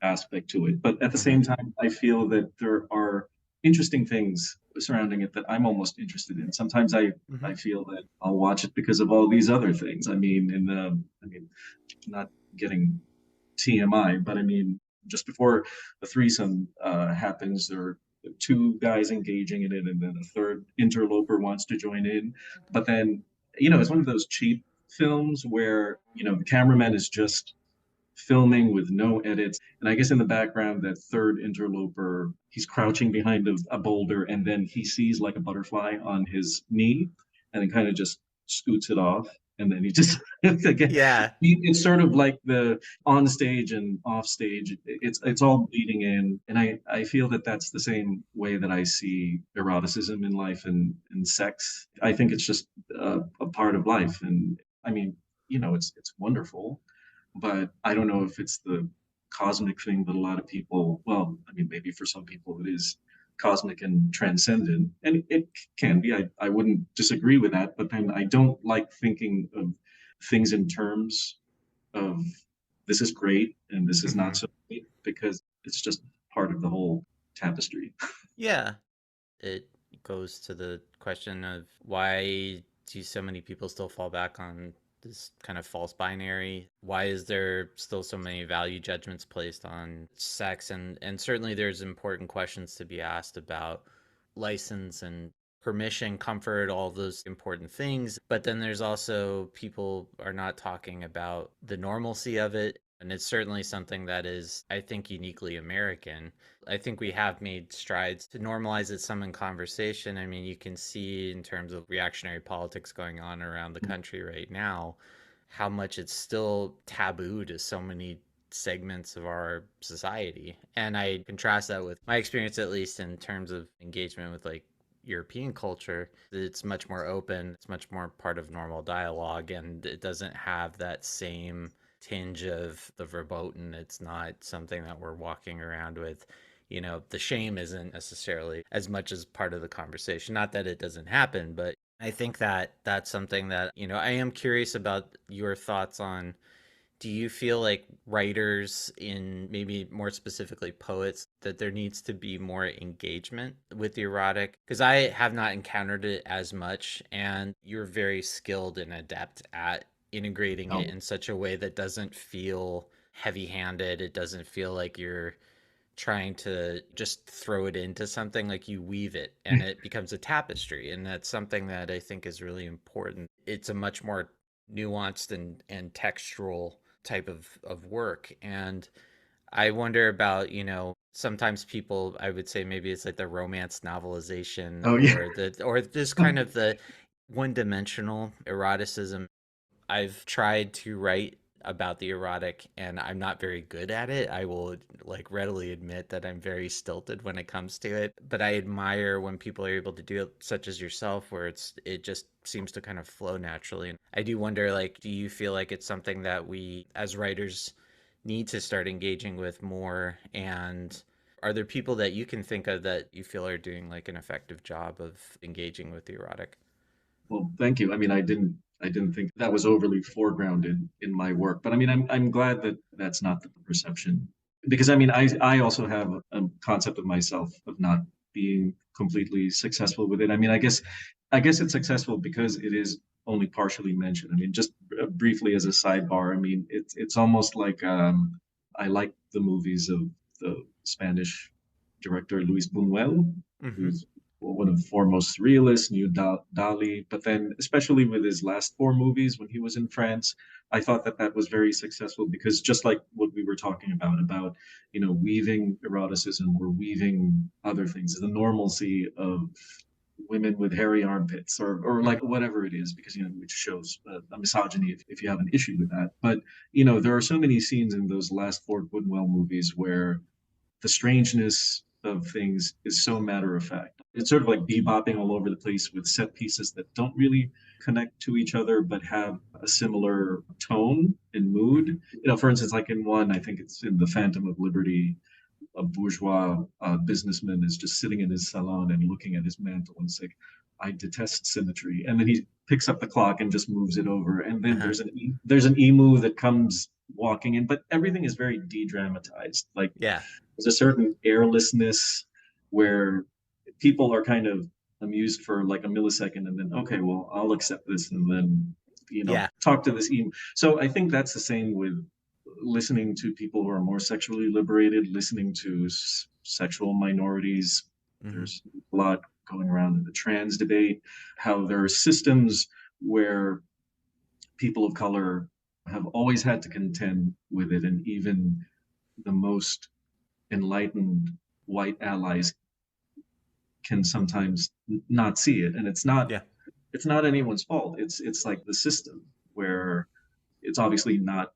aspect to it, but at the Mm-hmm. same time, I feel that there are interesting things surrounding it that I'm almost interested in. Sometimes I Mhm. feel that I'll watch it because of all these other things. I mean, not getting TMI, but I mean, just before the threesome happens, there are two guys engaging in it, and then a third interloper wants to join in. But then, it's one of those cheap films where, the cameraman is just filming with no edits. And I guess in the background, that third interloper, he's crouching behind a boulder, and then he sees like a butterfly on his knee, and then kind of just scoots it off. And then he just again, Yeah. it's sort of like the on stage and off stage. It's all bleeding in, and I feel that that's the same way that I see eroticism in life and sex. I think it's just a part of life, and I mean, it's wonderful, but I don't know if it's the cosmic thing that a lot of people, well, I mean, maybe for some people it is cosmic and transcendent, and it can be. I wouldn't disagree with that, but then I don't like thinking of things in terms of this is great and this is not Mhm. so great, because it's just part of the whole tapestry. Yeah. It goes to the question of why do so many people still fall back on this kind of false binary? Why is there still so many value judgments placed on sex? And certainly there's important questions to be asked about license and permission, comfort, all those important things. But then there's also people are not talking about the normalcy of it. And it's certainly something that is, I think, uniquely American. I think we have made strides to normalize it some in conversation. I mean, you can see in terms of reactionary politics going on around the country right now, how much it's still taboo to so many segments of our society. And I contrast that with my experience, at least in terms of engagement with like European culture. It's much more open, it's much more part of normal dialogue, and it doesn't have that same tinge of the verboten. It's not something that we're walking around with. The shame isn't necessarily as much as part of the conversation. Not that it doesn't happen, but I think that that's something that, I am curious about your thoughts on. Do you feel like writers, in maybe more specifically poets, that there needs to be more engagement with the erotic? Because I have not encountered it as much, and you're very skilled and adept at integrating it Oh, in such a way that doesn't feel heavy handed. It doesn't feel like you're trying to just throw it into something. Like, you weave it and it becomes a tapestry, and that's something that I think is really important. It's a much more nuanced and textural type of work. And I wonder about, sometimes people, I would say maybe it's like the romance novelization, oh yeah. or this kind of the one-dimensional eroticism. I've tried to write about the erotic, and I'm not very good at it. I will like readily admit that I'm very stilted when it comes to it, but I admire when people are able to do it, such as yourself, where it just seems to kind of flow naturally. And I do wonder, like, do you feel like it's something that we as writers need to start engaging with more? And are there people that you can think of that you feel are doing like an effective job of engaging with the erotic? Well, thank you. I mean, I didn't think that was overly foregrounded in my work, but I mean, I'm glad that that's not the perception, because I mean, I also have a concept of myself of not being completely successful with it. I mean, I guess it's successful because it is only partially mentioned. I mean, just briefly as a sidebar, I mean, it's almost like I like the movies of the Spanish director Luis Buñuel, Mm-hmm. who's one of the foremost realists, knew Dali. But then, especially with his last four movies when he was in France, I thought that that was very successful, because just like what we were talking about, weaving eroticism or weaving other things, the normalcy of women with hairy armpits, or like whatever it is, because which shows a misogyny if you have an issue with that. But there are so many scenes in those last four Buñuel movies where the strangeness of things is so matter of fact. It's sort of like bebopping all over the place with set pieces that don't really connect to each other but have a similar tone and mood. Mm-hmm. For instance, like in one, I think it's in The Phantom of Liberty, a bourgeois businessman is just sitting in his salon and looking at his mantle and saying, "I detest symmetry." And then he picks up the clock and just moves it over. And then Uh-huh. there's an emu that comes walking in, but everything is very de-dramatized. Like, Yeah. there's a certain airlessness where people are kind of amused for like a millisecond and then, okay, well, I'll accept this and then, Yeah. talk to this email. So I think that's the same with listening to people who are more sexually liberated, listening to sexual minorities. Mhm. There's a lot going around in the trans debate, how there are systems where people of color have always had to contend with it, and even the most enlightened white allies can sometimes not see it. And Yeah. it's not anyone's fault. It's like the system where it's obviously not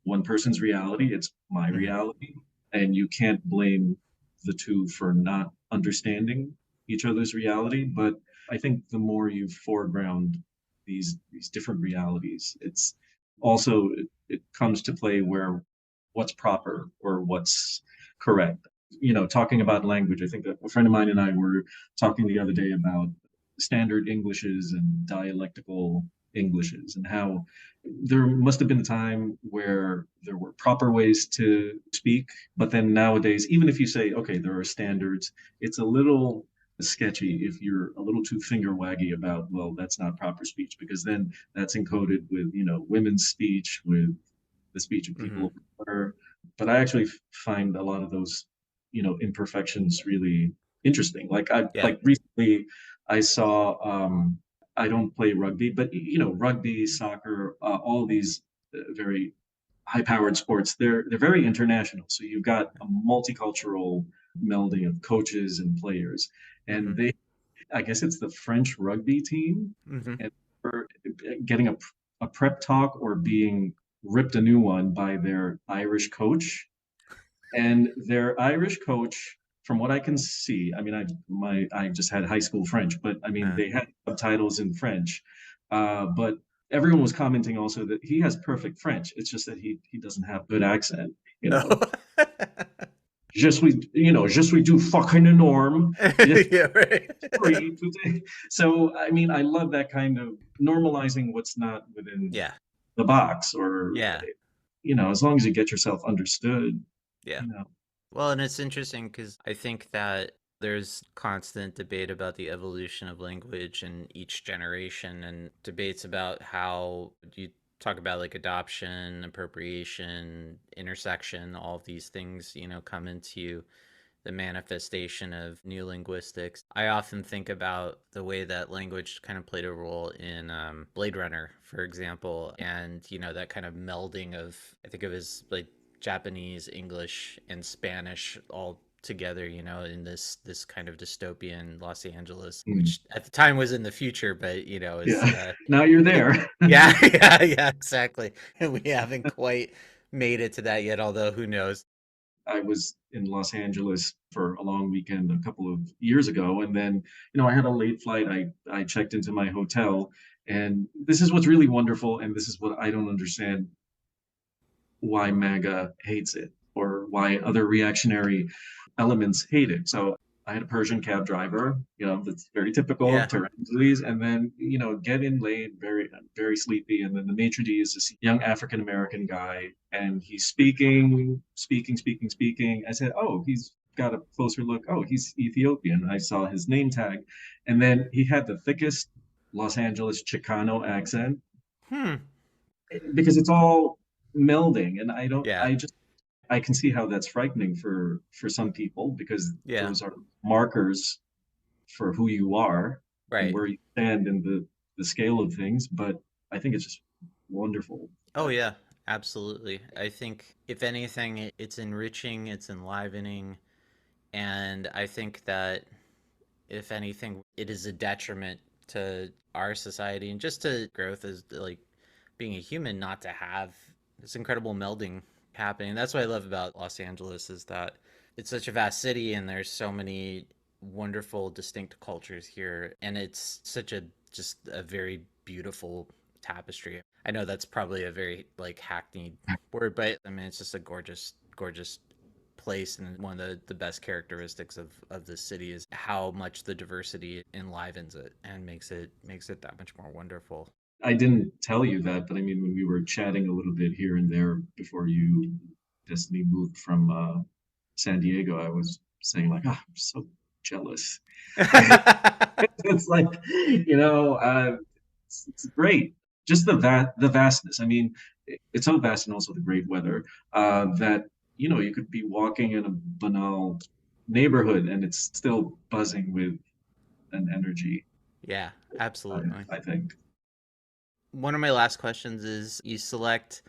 one person's reality, it's my Mhm. reality. And you can't blame the two for not understanding each other's reality. But I think the more you foreground these different realities, it's also it comes to play where what's proper or what's correct. Talking about language, I think that a friend of mine and I were talking the other day about standard Englishes and dialectical Englishes, and how there must have been a time where there were proper ways to speak, but then nowadays, even if you say, okay, there are standards, it's a little sketchy if you're a little too finger waggy about, well, that's not proper speech, because then that's encoded with, women's speech, with the speech of people Mhm. of color. But I actually find a lot of those, imperfections really interesting. Yeah. like recently I saw I don't play rugby, but rugby, soccer, all these very high-powered sports, they're very international. So you've got a multicultural melding of coaches and players, and Mhm. I guess it's the French rugby team, Mhm. and for getting a prep talk or being ripped a new one by their Irish coach. And their Irish coach, from what I can see, I mean, I just had high school French, but I mean, Uh, they had subtitles in French. But everyone was commenting also that he has perfect French. It's just that he doesn't have good accent. You no. know, je suis du fucking norm. Yeah, right. So, I mean, I love that kind of normalizing what's not within Yeah. the box, or, Yeah. as long as you get yourself understood, Yeah. you know. Well, and it's interesting because I think that there's constant debate about the evolution of language in each generation, and debates about how you talk about like adoption, appropriation, intersection, all of these things, come into the manifestation of new linguistics. I often think about the way that language kind of played a role in Blade Runner, for example, and that kind of melding of, I think of as like Japanese, English, and Spanish all together, in this kind of dystopian Los Angeles, Mm, which at the time was in the future, but is yeah. Now you're there. yeah, yeah, exactly. And we haven't quite made it to that yet, although who knows? I was in Los Angeles for a long weekend a couple of years ago, and then I had a late flight. I checked into my hotel, and this is what's really wonderful, and this is what I don't understand, why MAGA hates it, or why other reactionary elements hate it. So I had a Persian cab driver, that's very typical Yeah. to refugees, and then get in late, very very sleepy, and then the maitre d is this young African American guy, and he's speaking. I said, oh, he's got a closer look. Oh, he's Ethiopian. I saw his name tag, and then he had the thickest Los Angeles Chicano accent, Hmm. because it's all melding, and Yeah. I can see how that's frightening for some people, because Yeah. those are markers for who you are and Right. where you stand in the scale of things. But I think it's just wonderful. Oh, yeah. Absolutely. I think if anything, it's enriching, it's enlivening, and I think that if anything, it is a detriment to our society and just to growth as like being a human not to have this incredible melding happening. That's what I love about Los Angeles is that it's such a vast city and there's so many wonderful distinct cultures here, and it's such a just a very beautiful tapestry. I know that's probably a very like hackneyed word, but I mean it's just a gorgeous place, and one of the best characteristics of this city is how much the diversity enlivens it and makes it that much more wonderful. I didn't tell you that, but I mean, when we were chatting a little bit here and there before Destiny moved from San Diego, I was saying like, I'm so jealous. And it's like, it's great. Just the vastness. I mean, it's so vast, and also the great weather that you could be walking in a banal neighborhood and it's still buzzing with an energy. Yeah, I, absolutely. I think. One of my last questions is you select,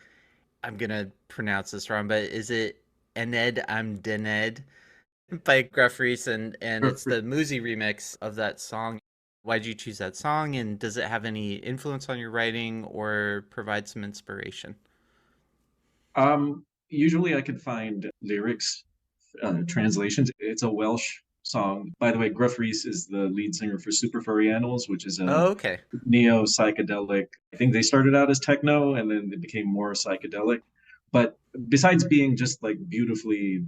I'm going to pronounce this wrong, but is it Ened I'm Dened by Gruff Rhys, and it's the Muzi remix of that song. Why did you choose that song, and does it have any influence on your writing or provide some inspiration? Usually I could find lyrics, translations. It's a Welsh song. By the way, Gruff Rhys is the lead singer for Super Furry Animals, which is a Oh, okay. neo psychedelic. I think they started out as techno and then they became more psychedelic. But besides being just like beautifully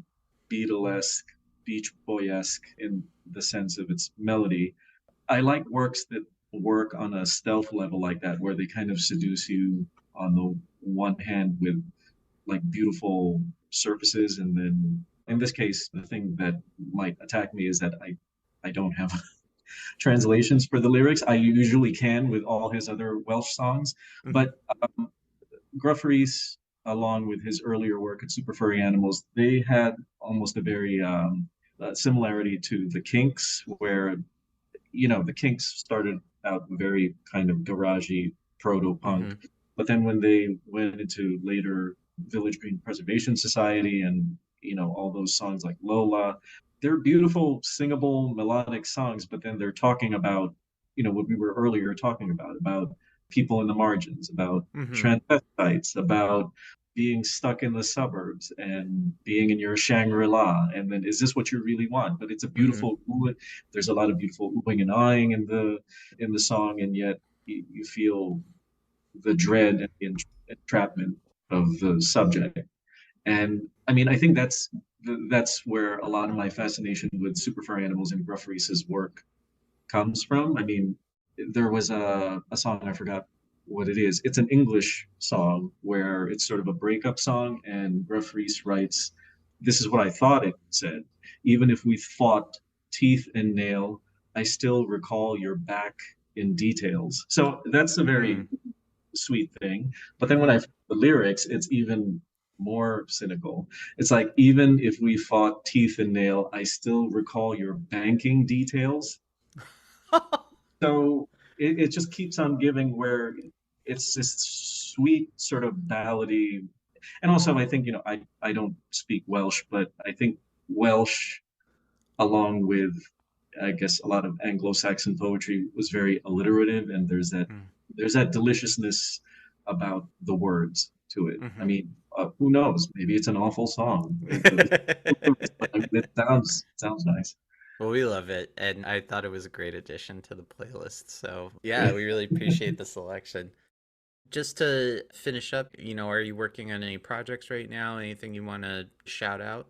Beatlesque, Beach Boy-esque in the sense of its melody, I like works that work on a stealth level like that, where they kind of seduce you on the one hand with like beautiful surfaces, and then in this case, the thing that might attack me is that I don't have translations for the lyrics. I usually can with all his other Welsh songs, Mhm. but Gruff Rhys, along with his earlier work at Super Furry Animals, they had almost a very similarity to the Kinks, where the Kinks started out very kind of garagey proto punk, Mhm. but then when they went into later Village Green Preservation Society and all those songs like Lola, they're beautiful, singable, melodic songs, but then they're talking about what we were earlier talking about people in the margins, about Mhm. transvestites, about being stuck in the suburbs and being in your Shangri-La. And then, is this what you really want? But it's a Mhm. beautiful, there's a lot of beautiful oohing and ahhing in the song, and yet you feel the dread and the entrapment of the subject. And I mean, I think that's where a lot of my fascination with Super Fur Animals and Gruff Rhys's work comes from. I mean, there was a song, I forgot what it is. It's an English song where it's sort of a breakup song, and Gruff Rhys writes, "This is what I thought it said. Even if we fought teeth and nail, I still recall your back in details." So that's a Mm. very sweet thing. But then when Mhm. I find the lyrics, it's even more cynical. It's like, even if we fought teeth and nail, I still recall your banking details. So it just keeps on giving, where it's this sweet sort of ballady. And also, I think, I don't speak Welsh, but I think Welsh, along with, I guess, a lot of Anglo-Saxon poetry, was very alliterative, and Mm. there's that deliciousness about the words to it. I Mhm. mean, who knows? Maybe it's an awful song. But I mean, it sounds nice. Well, we love it, and I thought it was a great addition to the playlist. So, yeah, we really appreciate the selection. Just to finish up, are you working on any projects right now? Anything you want to shout out?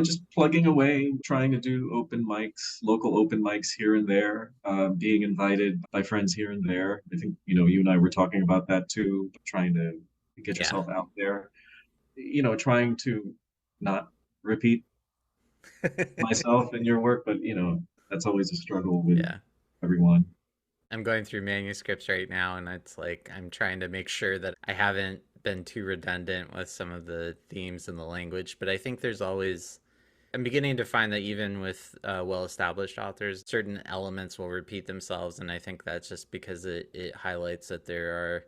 Just plugging away, trying to do local open mics here and there, being invited by friends here and there. I think, you and I were talking about that too, trying to get Yeah. yourself out there, trying to not repeat myself in your work, but, that's always a struggle with Yeah. everyone. I'm going through manuscripts right now, and it's like I'm trying to make sure that I haven't been too redundant with some of the themes and the language. But I think there's always, I'm beginning to find that even with well established authors, certain elements will repeat themselves. And I think that's just because it highlights that there are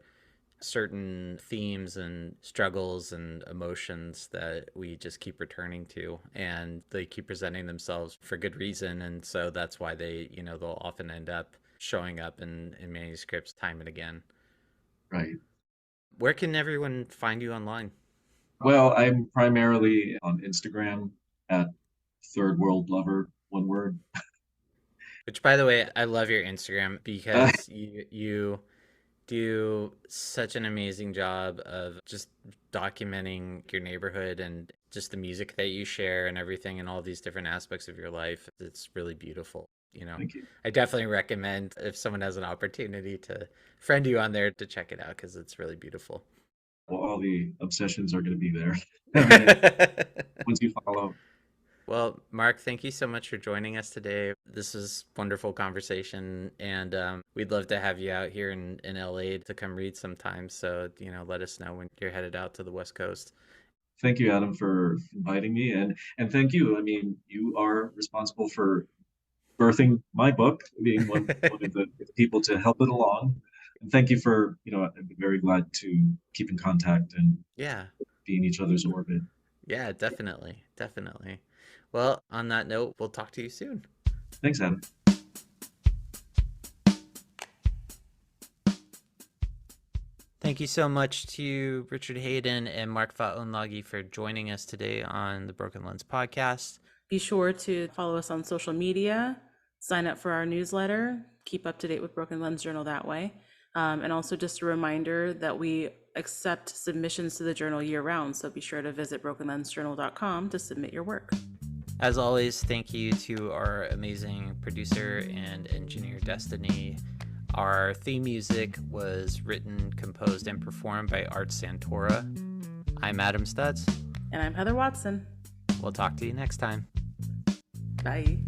certain themes and struggles and emotions that we just keep returning to, and they keep presenting themselves for good reason. And so that's why they'll often end up showing up in manuscripts time and again. Right. Where can everyone find you online? Well, I'm primarily on Instagram at Third World Lover, one word. Which, by the way, I love your Instagram because you do such an amazing job of just documenting your neighborhood and just the music that you share and everything and all these different aspects of your life. It's really beautiful. Thank you. I definitely recommend, if someone has an opportunity, to friend you on there, to check it out because it's really beautiful. Well, all the obsessions are going to be there. I mean, once you follow. Well, Mark, thank you so much for joining us today. This was wonderful conversation, and we'd love to have you out here in LA to come read sometime. So, let us know when you're headed out to the West Coast. Thank you, Adam, for inviting me, and thank you. I mean, you are responsible for birthing my book, being one of the people to help it along. And thank you for, I'm very glad to keep in contact and Yeah. be in each other's orbit. Yeah, definitely. Definitely. Well, on that note, we'll talk to you soon. Thanks, Adam. Thank you so much to Richard Hayden and Mark Faunlagui for joining us today on the Broken Lens podcast. Be sure to follow us on social media, sign up for our newsletter, keep up to date with Broken Lens Journal that way. And also just a reminder that we accept submissions to the journal year round. So be sure to visit brokenlensjournal.com to submit your work. As always, thank you to our amazing producer and engineer, Destiny. Our theme music was written, composed, and performed by Art Santora. I'm Adam Stutz. And I'm Heather Watson. We'll talk to you next time. Bye.